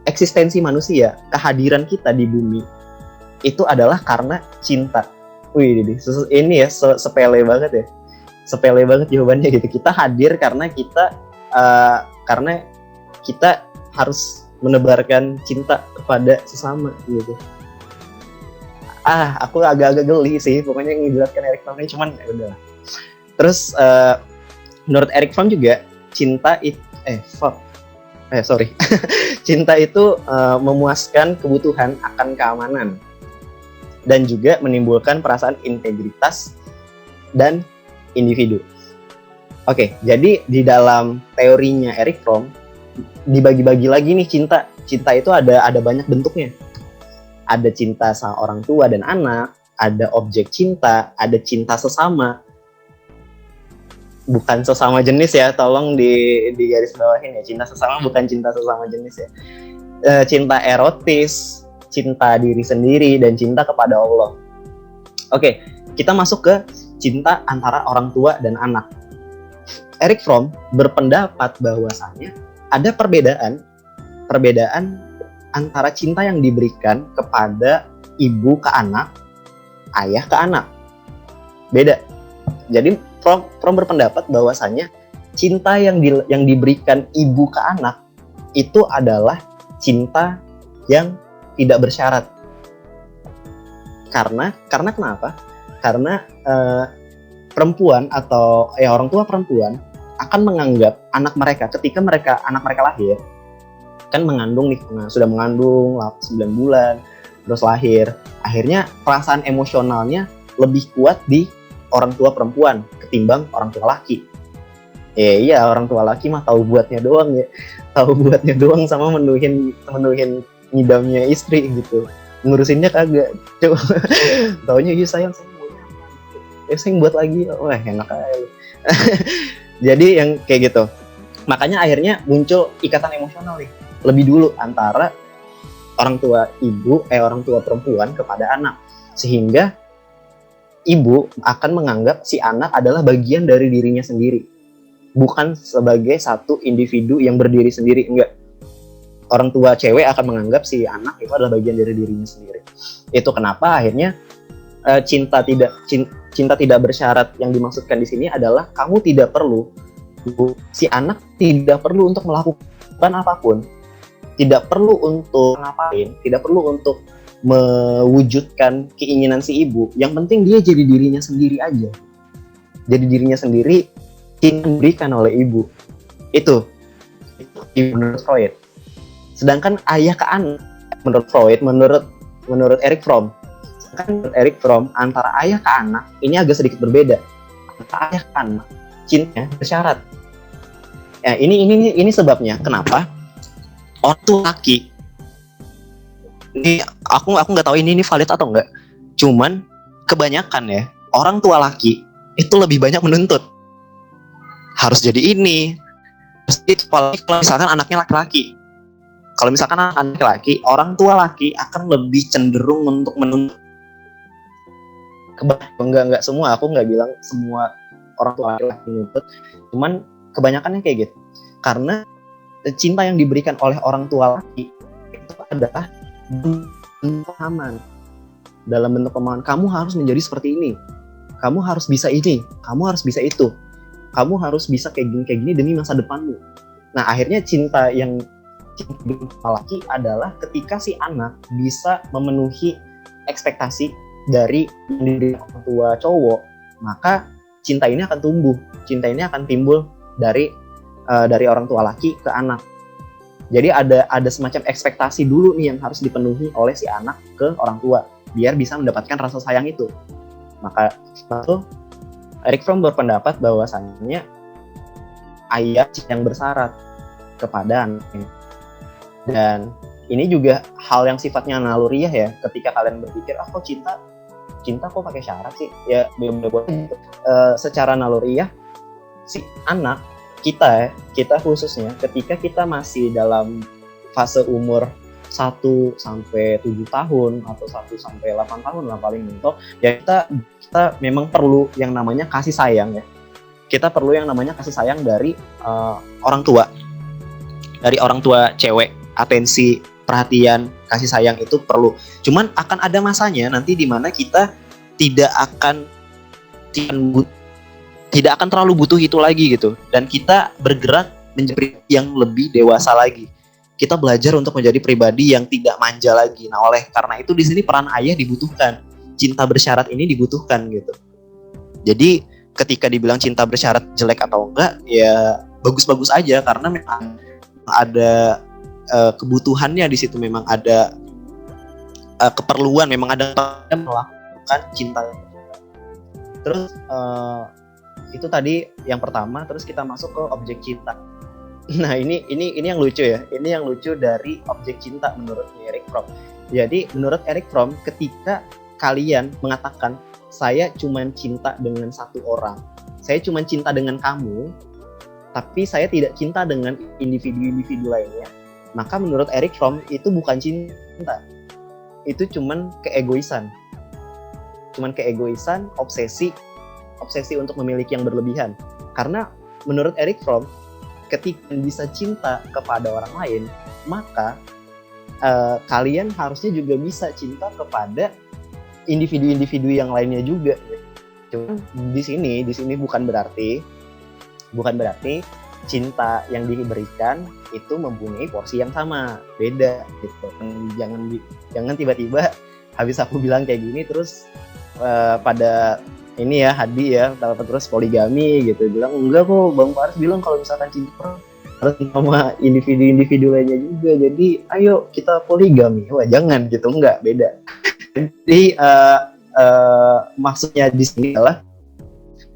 eksistensi manusia, kehadiran kita di bumi itu adalah karena cinta. Wih, ini ya sepele banget ya. Sepele banget jawabannya gitu. Kita hadir karena kita harus menebarkan cinta kepada sesama gitu. Aku agak-agak geli sih pokoknya ngejelaskan Erich Fromm ini, cuman ya udah. Terus menurut Erich Fromm juga cinta itu cinta itu memuaskan kebutuhan akan keamanan dan juga menimbulkan perasaan integritas dan individu. Oke, jadi di dalam teorinya Erich Fromm dibagi-bagi lagi nih cinta. Cinta itu ada banyak bentuknya. Ada cinta sama orang tua dan anak, ada objek cinta, ada cinta sesama. Bukan sesama jenis ya, tolong di garis bawahin ya. Cinta sesama bukan cinta sesama jenis ya. Cinta erotis, cinta diri sendiri, dan cinta kepada Allah. Oke, kita masuk ke cinta antara orang tua dan anak. Erich Fromm berpendapat bahwasannya ada perbedaan antara cinta yang diberikan kepada ibu ke anak, ayah ke anak. Beda. Jadi Fromm berpendapat bahwasannya cinta yang diberikan ibu ke anak itu adalah cinta yang tidak bersyarat. Karena kenapa? Karena perempuan atau orang tua perempuan akan menganggap anak mereka ketika anak mereka lahir, kan mengandung nih, sudah mengandung 9 bulan, terus lahir. Akhirnya perasaan emosionalnya lebih kuat di orang tua perempuan ketimbang orang tua laki. Iya, orang tua laki mah tahu buatnya doang sama menuhin ngidamnya istri gitu. Ngurusinnya kagak. Coba taunya sayang buat lagi. Wah, enak aja. Jadi yang kayak gitu. Makanya akhirnya muncul ikatan emosional nih lebih dulu antara orang tua perempuan kepada anak, sehingga ibu akan menganggap si anak adalah bagian dari dirinya sendiri, bukan sebagai satu individu yang berdiri sendiri. Enggak. Orang tua cewek akan menganggap si anak itu adalah bagian dari dirinya sendiri. Itu kenapa akhirnya cinta tidak bersyarat yang dimaksudkan di sini adalah si anak tidak perlu untuk melakukan apapun, tidak perlu untuk ngapain, tidak perlu untuk mewujudkan keinginan si ibu. Yang penting dia jadi dirinya sendiri aja. Jadi dirinya sendiri yang diberikan oleh ibu. Itu menurut Freud. Sedangkan ayah ke anak menurut Freud, menurut Erich Fromm. Sedangkan menurut Erich Fromm antara ayah ke anak ini agak sedikit berbeda. Antara ayah ke anak cinta bersyarat. Ya, ini sebabnya kenapa orang tua laki, ini aku nggak tahu ini valid atau enggak. Cuman kebanyakan ya orang tua laki itu lebih banyak menuntut harus jadi ini. Kalau misalkan anaknya laki-laki, kalau misalkan anak laki, orang tua laki akan lebih cenderung untuk menuntut. Enggak semua, aku nggak bilang semua orang tua laki menuntut, cuman kebanyakannya kayak gitu. Karena cinta yang diberikan oleh orang tua laki itu adalah pemahaman. Dalam bentuk pemahaman, kamu harus menjadi seperti ini, kamu harus bisa ini, kamu harus bisa itu, kamu harus bisa kayak gini demi masa depanmu. Nah, akhirnya cinta yang laki adalah ketika si anak bisa memenuhi ekspektasi dari orang tua cowok, maka cinta ini akan tumbuh, cinta ini akan timbul dari orang tua laki ke anak. Jadi ada semacam ekspektasi dulu nih yang harus dipenuhi oleh si anak ke orang tua biar bisa mendapatkan rasa sayang itu. Maka itu Erich Fromm berpendapat bahwasannya ayah yang bersyarat kepada anaknya. Dan ini juga hal yang sifatnya naluriah ya. Ketika kalian berpikir, kok cinta kok pakai syarat sih? Ya boleh. Secara naluriah si anak kita khususnya ketika kita masih dalam fase umur 1 sampai 7 tahun atau 1 sampai 8 tahun lah paling mentok, ya kita memang perlu yang namanya kasih sayang ya. Kita perlu yang namanya kasih sayang dari orang tua. Dari orang tua cewek, atensi, perhatian, kasih sayang itu perlu. Cuman akan ada masanya nanti di mana kita tidak akan terlalu butuh itu lagi gitu, dan kita bergerak menjadi yang lebih dewasa lagi. Kita belajar untuk menjadi pribadi yang tidak manja lagi. Nah, oleh karena itu di sini peran ayah dibutuhkan. Cinta bersyarat ini dibutuhkan gitu. Jadi ketika dibilang cinta bersyarat jelek atau enggak, ya bagus-bagus aja karena memang ada kebutuhannya di situ, memang ada keperluan, memang ada yang melakukan cinta. Terus itu tadi yang pertama, terus kita masuk ke objek cinta. Nah, ini yang lucu ya. Ini yang lucu dari objek cinta menurut Erich Fromm. Jadi menurut Erich Fromm, ketika kalian mengatakan saya cuma cinta dengan satu orang, saya cuma cinta dengan kamu, tapi saya tidak cinta dengan individu-individu lainnya, maka menurut Erich Fromm itu bukan cinta. Itu cuman keegoisan. Obsesi untuk memiliki yang berlebihan. Karena menurut Erich Fromm, ketika bisa cinta kepada orang lain, maka kalian harusnya juga bisa cinta kepada individu-individu yang lainnya juga. Cuma di sini bukan berarti cinta yang diberikan itu mempunyai porsi yang sama, beda gitu. Jangan tiba-tiba habis aku bilang kayak gini terus pada ini ya Hadi ya terus poligami gitu, bilang enggak kok, Bang Faris bilang kalau misalkan cinta harus sama individu-individu lainnya juga, jadi ayo kita poligami. Wah jangan gitu, enggak, beda. Jadi maksudnya di sini adalah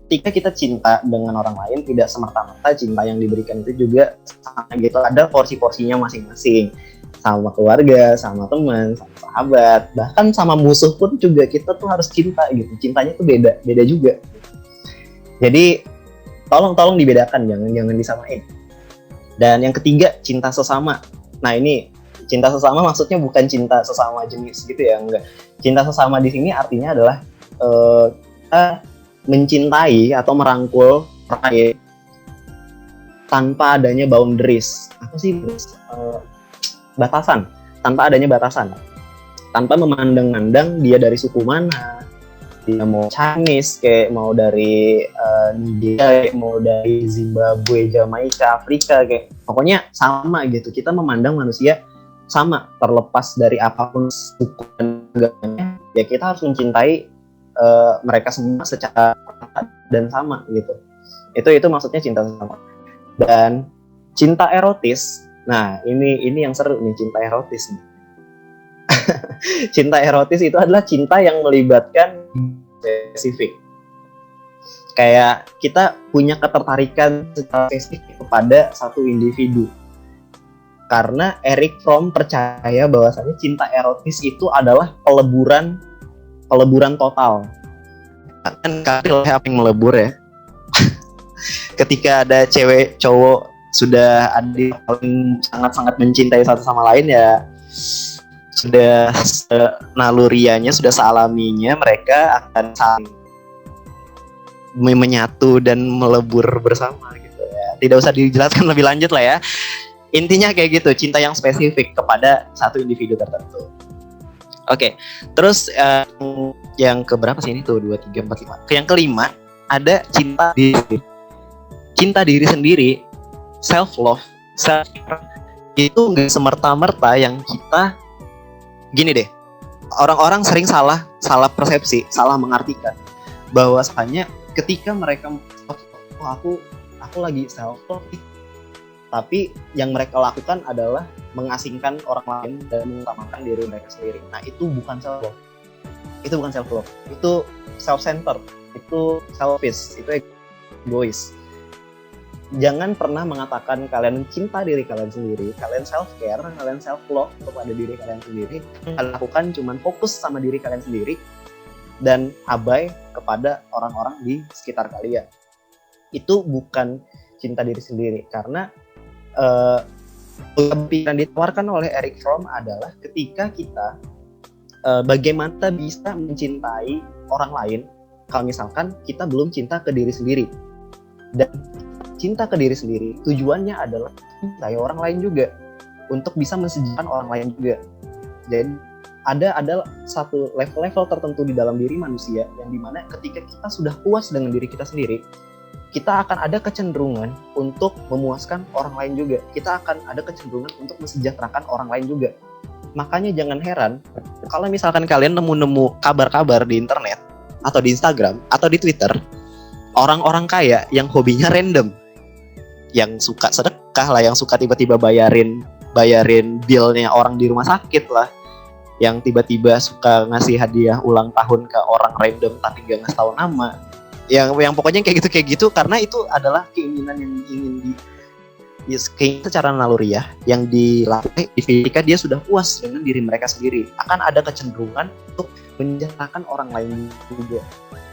ketika kita cinta dengan orang lain, tidak semerta-merta cinta yang diberikan itu juga sama gitu, ada porsi-porsinya masing-masing, sama keluarga, sama teman, sama sahabat, bahkan sama musuh pun juga kita tuh harus cinta gitu. Cintanya tuh beda juga. Jadi tolong dibedakan, jangan disamain. Dan yang ketiga, cinta sesama. Nah, ini cinta sesama maksudnya bukan cinta sesama jenis gitu ya, enggak. Cinta sesama di sini artinya adalah kita mencintai atau merangkul orang lain tanpa adanya boundaries. Apa sih batasan, tanpa adanya batasan, tanpa memandang-mandang dia dari suku mana, dia mau Chinese, kayak mau dari Nigeria, mau dari Zimbabwe, Jamaika, Afrika, kayak pokoknya sama gitu. Kita memandang manusia sama, terlepas dari apapun suku dan agamanya, ya kita harus mencintai mereka semua secara dan sama gitu. Itu maksudnya cinta sama. Dan cinta erotis, nah ini yang seru nih, cinta erotis nih. Cinta erotis itu adalah cinta yang melibatkan spesifik. Kayak kita punya ketertarikan secara spesifik kepada satu individu. Karena Erich Fromm percaya bahwasanya cinta erotis itu adalah peleburan total. Kan katil apa yang melebur ya. Ketika ada cewek cowok sudah ada paling sangat-sangat mencintai satu sama lain, ya sudah nalurianya, sudah sealaminya mereka akan saling menyatu dan melebur bersama gitu ya. Tidak usah dijelaskan lebih lanjut lah ya. Intinya kayak gitu, cinta yang spesifik kepada satu individu tertentu. Oke, terus yang keberapa sih ini tuh? 2, 3, 4, 5. Yang kelima ada cinta diri. Cinta diri sendiri, self love, self care itu nggak semerta-merta yang kita gini deh. Orang-orang sering salah persepsi, salah mengartikan bahwasanya ketika mereka aku lagi self love, tapi yang mereka lakukan adalah mengasingkan orang lain dan mengutamakan diri mereka sendiri. Nah, itu bukan self love. Itu bukan self love. Itu self center. Itu selfish. Itu egois. Jangan pernah mengatakan kalian mencinta diri kalian sendiri, kalian self care, kalian self love kepada diri kalian sendiri. Kalian lakukan cuman fokus sama diri kalian sendiri dan abai kepada orang-orang di sekitar kalian. Itu bukan cinta diri sendiri, karena Pikiran ditawarkan oleh Eric Fromm adalah ketika kita bagaimana bisa mencintai orang lain kalau misalkan kita belum cinta ke diri sendiri. Dan cinta ke diri sendiri tujuannya adalah mencintai orang lain juga, untuk bisa mensejahterakan orang lain juga. Jadi ada satu level-level tertentu di dalam diri manusia yang dimana ketika kita sudah puas dengan diri kita sendiri, kita akan ada kecenderungan untuk memuaskan orang lain juga. Kita akan ada kecenderungan untuk mensejahterakan orang lain juga. Makanya jangan heran kalau misalkan kalian nemu-nemu kabar-kabar di internet atau di Instagram atau di Twitter, orang-orang kaya yang hobinya random, yang suka sedekah lah, yang suka tiba-tiba bayarin bilnya orang di rumah sakit lah, yang tiba-tiba suka ngasih hadiah ulang tahun ke orang random tapi gak ngasih tahu nama, yang pokoknya kayak gitu karena itu adalah keinginan yang ingin keinginan secara naluriah yang dilakukan ketika dia sudah puas dengan diri mereka sendiri. Akan ada kecenderungan untuk menjatuhkan orang lain juga.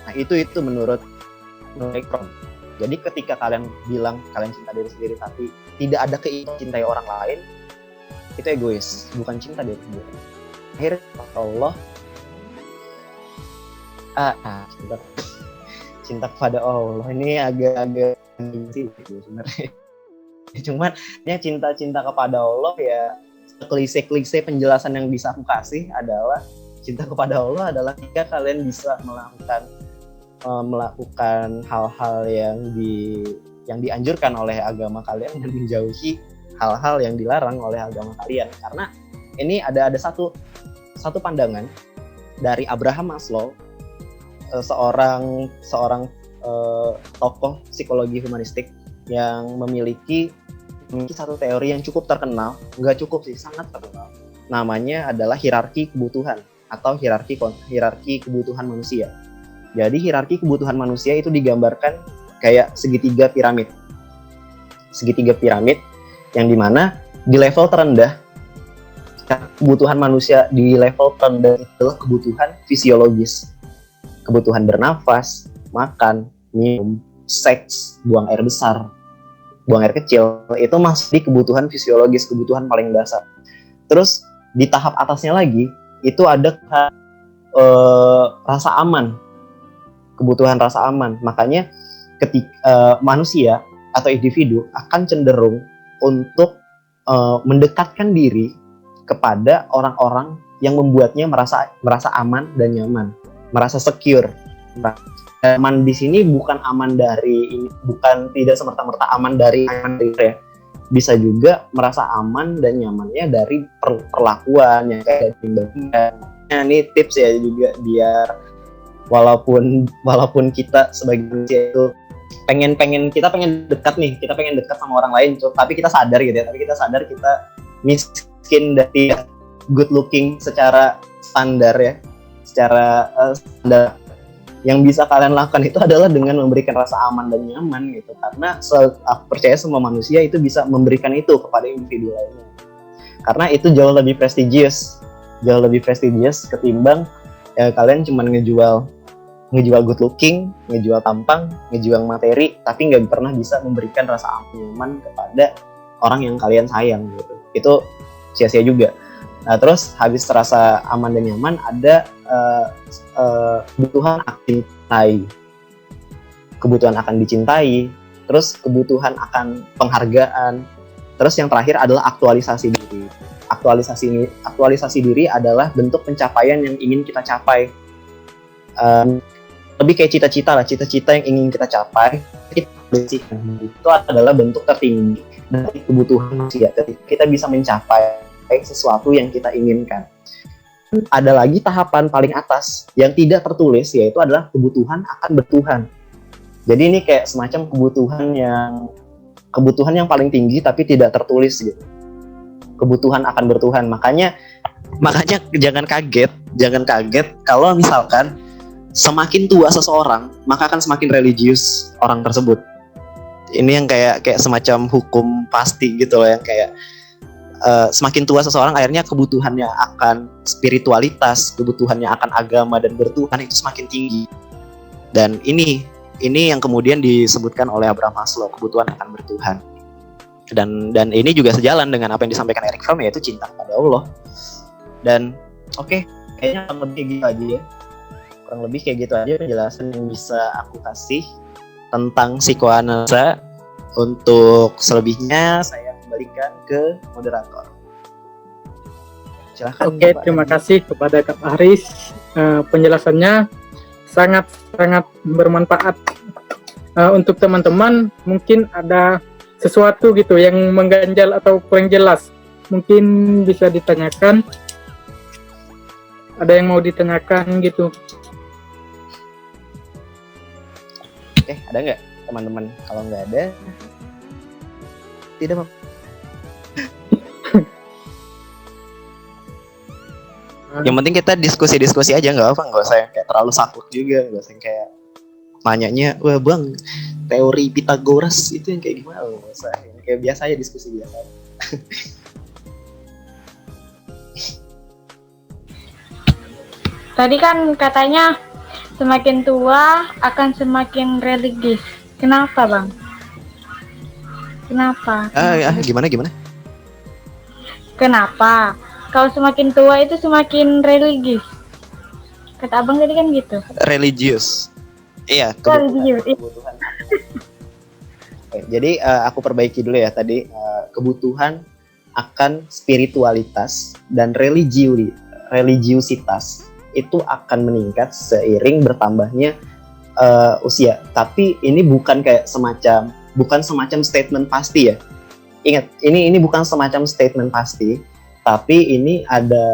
Nah itu menurut Fromm. Jadi ketika kalian bilang kalian cinta diri sendiri tapi tidak ada keinginan cintai orang lain, itu egois, bukan cinta diri sendiri. Akhirnya Allah cinta kepada Allah ini agak sih sebenarnya. Cuman ya cinta kepada Allah ya, klise penjelasan yang bisa aku kasih adalah cinta kepada Allah adalah ketika kalian bisa melakukan hal-hal yang dianjurkan oleh agama kalian dan menjauhi hal-hal yang dilarang oleh agama kalian. Karena ini ada satu pandangan dari Abraham Maslow, seorang tokoh psikologi humanistik yang memiliki satu teori yang cukup terkenal, nggak cukup sih, sangat terkenal. Namanya adalah hierarki kebutuhan atau hierarki kebutuhan manusia. Jadi hierarki kebutuhan manusia itu digambarkan kayak segitiga piramid yang dimana di level terendah kebutuhan manusia di level terendah adalah kebutuhan fisiologis, kebutuhan bernafas, makan, minum, seks, buang air besar, buang air kecil, itu masuk di kebutuhan fisiologis, kebutuhan paling dasar. Terus di tahap atasnya lagi itu ada rasa aman, kebutuhan rasa aman. Makanya ketika manusia atau individu akan cenderung untuk mendekatkan diri kepada orang-orang yang membuatnya merasa aman dan nyaman, merasa secure. Aman di sini bukan aman dari ini, bukan tidak semerta-merta aman dari ya. Bisa juga merasa aman dan nyamannya dari perlakuan yang kayak timbangan. Nah, ini tips ya juga biar walaupun kita sebagai manusia itu pengen dekat nih, kita pengen dekat sama orang lain, tapi kita sadar gitu ya, kita miskin dari good looking secara standar ya, secara standar. Yang bisa kalian lakukan itu adalah dengan memberikan rasa aman dan nyaman gitu, karena aku percaya semua manusia itu bisa memberikan itu kepada individu lainnya, karena itu jauh lebih prestisius ketimbang kalian cuma ngejual good looking, ngejual tampang, ngejual materi, tapi nggak pernah bisa memberikan rasa aman kepada orang yang kalian sayang gitu. Itu sia-sia juga. Nah, terus habis terasa aman dan nyaman, ada kebutuhan akan dicintai, terus kebutuhan akan penghargaan, terus yang terakhir adalah aktualisasi diri. Aktualisasi diri adalah bentuk pencapaian yang ingin kita capai. Lebih kayak cita-cita yang ingin kita capai, itu adalah bentuk tertinggi dari kebutuhan manusia. Kita bisa mencapai sesuatu yang kita inginkan. Ada lagi tahapan paling atas yang tidak tertulis, yaitu adalah kebutuhan akan bertuhan. Jadi ini kayak semacam kebutuhan yang paling tinggi tapi tidak tertulis gitu. Kebutuhan akan bertuhan. Makanya jangan kaget kalau misalkan semakin tua seseorang, maka akan semakin religius orang tersebut. Ini yang kayak semacam hukum pasti gitu loh, yang kayak semakin tua seseorang akhirnya kebutuhannya akan spiritualitas, kebutuhannya akan agama dan bertuhan itu semakin tinggi. Dan ini yang kemudian disebutkan oleh Abraham Maslow, kebutuhan akan bertuhan. Dan ini juga sejalan dengan apa yang disampaikan Eric Fromm, yaitu cinta pada Allah. Dan kayaknya kurang lebih gitu aja ya. Kurang lebih kayak gitu aja penjelasan yang bisa aku kasih tentang psikoanalisa. Untuk selebihnya saya kembalikan ke moderator. Silahkan. Oke, terima kasih kepada Kak Aris. Penjelasannya sangat bermanfaat. Untuk teman-teman mungkin ada sesuatu gitu yang mengganjal atau kurang jelas, mungkin bisa ditanyakan. Ada yang mau ditanyakan gitu? Ada nggak teman-teman? Kalau nggak ada, tidak apa. Yang penting kita diskusi aja, nggak usah yang kayak terlalu saklek juga, nggak usah yang kayak nanyanya, wah bang, teori Pythagoras itu yang kayak gimana? Nggak usah, yang kayak biasa aja, diskusi biasa. Tadi kan katanya semakin tua akan semakin religius. Kenapa, Bang? Kenapa? Gimana? Kenapa? Kalau semakin tua itu semakin religius. Kata Abang tadi kan gitu. Religius. Iya, Religius. kebutuhan. Oke, jadi aku perbaiki dulu ya tadi, kebutuhan akan spiritualitas dan religiusitas itu akan meningkat seiring bertambahnya usia. Tapi ini bukan semacam statement pasti ya. Ingat, ini bukan semacam statement pasti, tapi ini ada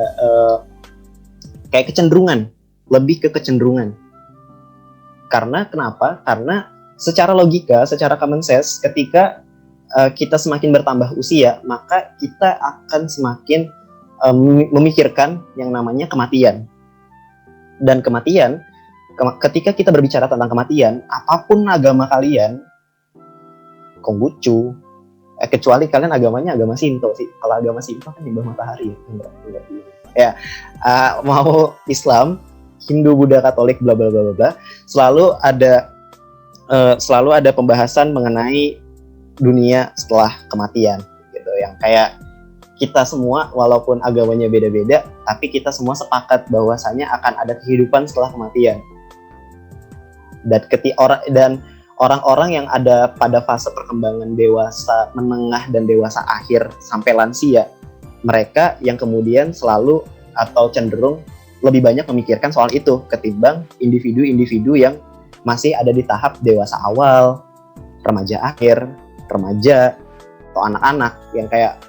kayak kecenderungan, lebih ke kecenderungan. Karena kenapa? Karena secara logika, secara common sense, ketika kita semakin bertambah usia, maka kita akan semakin memikirkan yang namanya kematian. Dan kematian, ketika kita berbicara tentang kematian, apapun agama kalian, Konghucu, kecuali kalian agamanya agama Shinto sih. Kalau agama Shinto kan nyembah matahari. Enggak. Mau Islam, Hindu, Buddha, Katolik, bla bla bla bla, selalu ada pembahasan mengenai dunia setelah kematian gitu, yang kayak kita semua walaupun agamanya beda-beda, tapi kita semua sepakat bahwasanya akan ada kehidupan setelah kematian. Dan orang-orang yang ada pada fase perkembangan dewasa menengah dan dewasa akhir sampai lansia, mereka yang kemudian selalu atau cenderung lebih banyak memikirkan soal itu ketimbang individu-individu yang masih ada di tahap dewasa awal, remaja akhir, remaja, atau anak-anak yang kayak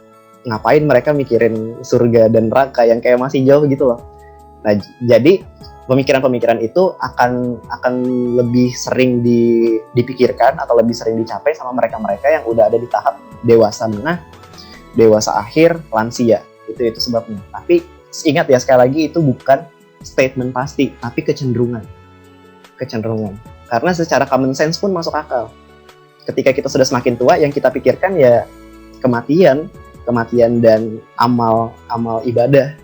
ngapain mereka mikirin surga dan neraka yang kayak masih jauh gitu loh. Nah, jadi pemikiran-pemikiran itu akan lebih sering dipikirkan atau lebih sering dicapai sama mereka-mereka yang udah ada di tahap dewasa menengah, dewasa akhir, lansia. Itu sebabnya. Tapi ingat ya, sekali lagi itu bukan statement pasti, tapi kecenderungan. Karena secara common sense pun masuk akal. Ketika kita sudah semakin tua, yang kita pikirkan ya kematian dan amal ibadah.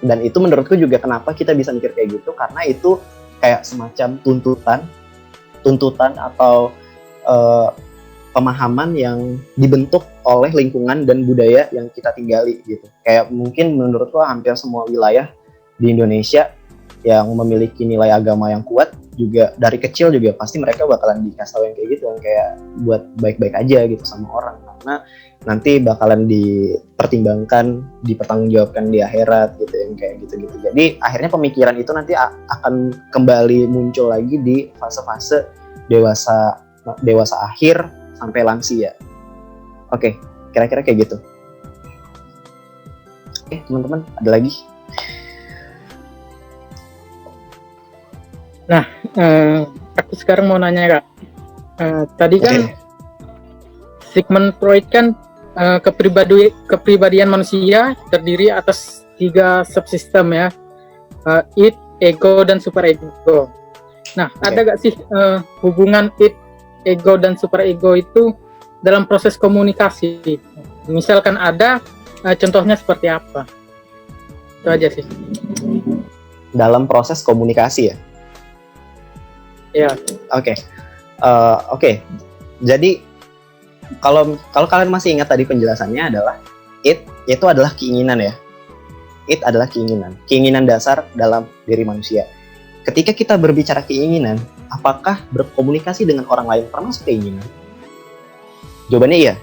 Dan itu menurutku juga kenapa kita bisa mikir kayak gitu, karena itu kayak semacam tuntutan atau pemahaman yang dibentuk oleh lingkungan dan budaya yang kita tinggali gitu. Kayak mungkin menurutku hampir semua wilayah di Indonesia yang memiliki nilai agama yang kuat juga dari kecil juga pasti mereka bakalan dikasih tahu yang kayak gitu, yang kayak buat baik-baik aja gitu sama orang, karena nanti bakalan dipertimbangkan, dipertanggungjawabkan di akhirat gitu, yang kayak gitu-gitu. Jadi akhirnya pemikiran itu nanti akan kembali muncul lagi di fase-fase dewasa akhir sampai lansia. Oke, kira-kira kayak gitu. Oke, teman-teman, ada lagi? Nah, aku sekarang mau nanya Kak. Tadi kan Sigmund Freud kan kepribadian manusia terdiri atas 3 subsistem ya, id, ego, dan superego. Nah, ada gak sih hubungan id, ego, dan superego itu dalam proses komunikasi? Misalkan ada, contohnya seperti apa? Itu aja sih. Dalam proses komunikasi ya? Ya. Oke. Jadi kalau kalian masih ingat tadi penjelasannya adalah itu adalah keinginan ya. It adalah keinginan dasar dalam diri manusia. Ketika kita berbicara keinginan, apakah berkomunikasi dengan orang lain termasuk keinginan? Jawabannya iya.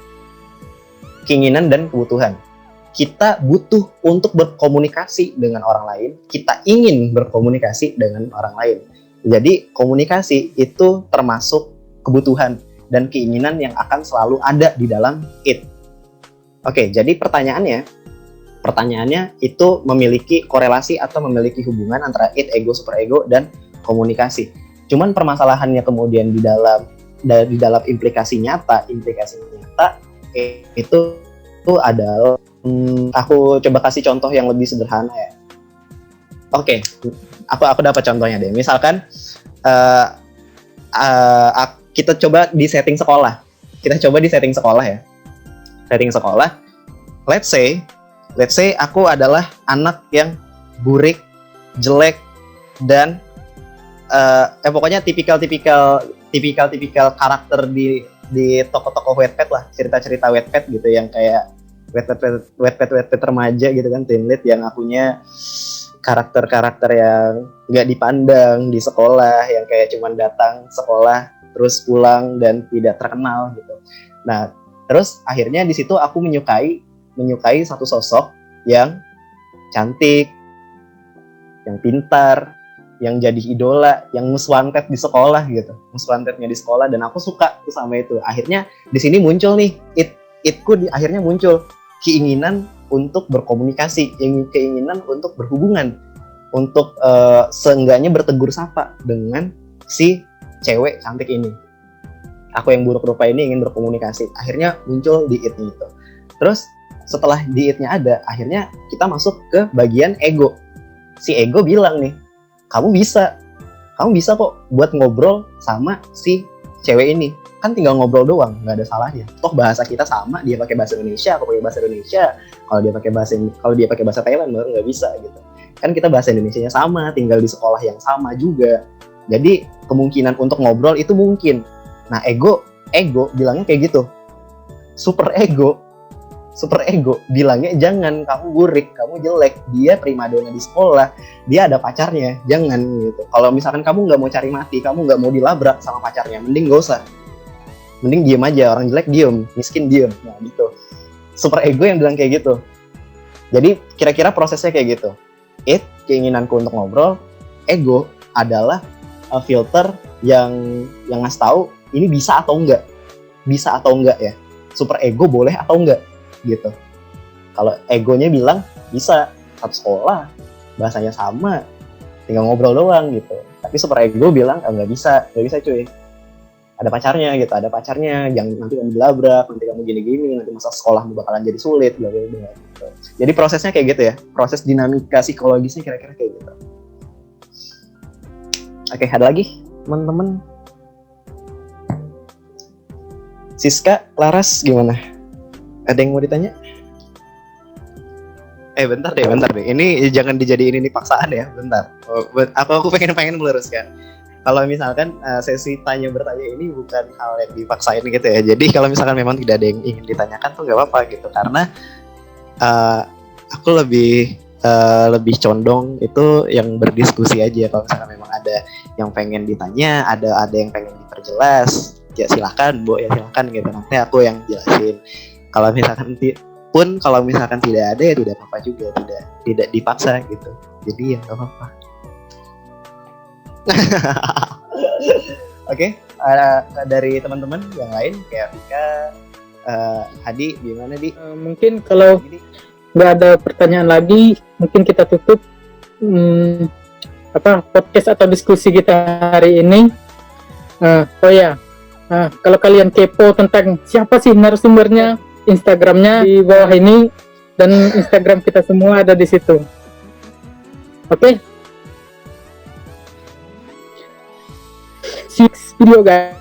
Keinginan dan kebutuhan. Kita butuh untuk berkomunikasi dengan orang lain, kita ingin berkomunikasi dengan orang lain. Jadi komunikasi itu termasuk kebutuhan dan keinginan yang akan selalu ada di dalam it. Oke, jadi pertanyaannya itu memiliki korelasi atau memiliki hubungan antara it, ego, superego, dan komunikasi. Cuman permasalahannya kemudian di dalam implikasi nyata itu adalah aku coba kasih contoh yang lebih sederhana ya. Oke, aku dapat contohnya deh. Misalkan kita coba di setting sekolah. Ya. Setting sekolah. Let's say aku adalah anak yang burik, jelek, dan pokoknya tipikal karakter di toko-toko Wattpad lah, cerita-cerita Wattpad gitu yang kayak Wattpad remaja gitu kan, teen lit yang akunya karakter-karakter yang nggak dipandang di sekolah, yang kayak cuman datang sekolah terus pulang dan tidak terkenal gitu. Nah, terus akhirnya di situ aku menyukai satu sosok yang cantik, yang pintar, yang jadi idola, yang most wanted di sekolah gitu, most wantednya di sekolah, dan aku suka tuh sama itu. Akhirnya di sini muncul nih akhirnya muncul keinginan untuk berkomunikasi, keinginan untuk berhubungan, untuk seenggaknya bertegur sapa dengan si cewek cantik ini. Aku yang buruk rupa ini ingin berkomunikasi. Akhirnya muncul di it itu. Terus setelah di it-nya ada, akhirnya kita masuk ke bagian ego. Si ego bilang nih, kamu bisa kok buat ngobrol sama si cewek ini. Kan tinggal ngobrol doang, nggak ada salahnya. Toh bahasa kita sama, dia pakai bahasa Indonesia, aku pakai bahasa Indonesia. Kalau dia pakai bahasa Thailand baru nggak bisa gitu. Kan kita bahasa Indonesianya sama, tinggal di sekolah yang sama juga. Jadi kemungkinan untuk ngobrol itu mungkin. Nah, ego bilangnya kayak gitu. Super ego bilangnya jangan, kamu burik, kamu jelek, dia primadona di sekolah, dia ada pacarnya, jangan gitu. Kalau misalkan kamu nggak mau cari mati, kamu nggak mau dilabrak sama pacarnya, mending gak usah, mending diem aja, orang jelek diem, miskin diem. Nah gitu, super ego yang bilang kayak gitu. Jadi kira-kira prosesnya kayak gitu. Keinginanku untuk ngobrol, ego adalah filter yang ngasih tahu ini bisa atau enggak ya, super ego boleh atau enggak gitu. Kalau egonya bilang bisa, satu sekolah, bahasanya sama, tinggal ngobrol doang gitu. Tapi super ego bilang nggak bisa cuy, ada pacarnya, jangan nanti kamu dilabrak, nanti kamu gini-gini, nanti masa sekolahmu bakalan jadi sulit, bla bla bla gitu. Jadi prosesnya kayak gitu ya, proses dinamika psikologisnya kira-kira kayak gitu. Oke, ada lagi teman-teman? Siska, Laras gimana? Ada yang mau ditanya? Bentar deh. Ini jangan dijadiin ini paksaan ya, bentar. Aku pengen meluruskan. Kalau misalkan sesi tanya-bertanya ini bukan hal yang dipaksain gitu ya. Jadi kalau misalkan memang tidak ada yang ingin ditanyakan tuh nggak apa-apa gitu. Karena aku lebih condong itu yang berdiskusi aja. Kalau misalkan memang ada yang pengen ditanya, ada yang pengen diperjelas, ya silakan gitu. Nanti aku yang jelasin. Kalau misalkan tidak ada ya tidak apa-apa juga, tidak dipaksa gitu. Jadi ya nggak apa-apa. Oke, dari teman-teman yang lain kayak Vika, Hadi, gimana Di? Mungkin kalau nggak ada pertanyaan lagi, mungkin kita tutup podcast atau diskusi kita hari ini. Kalau kalian kepo tentang siapa sih narasumbernya, Instagramnya di bawah ini, dan Instagram kita semua ada di situ. Oke? See you next video guys.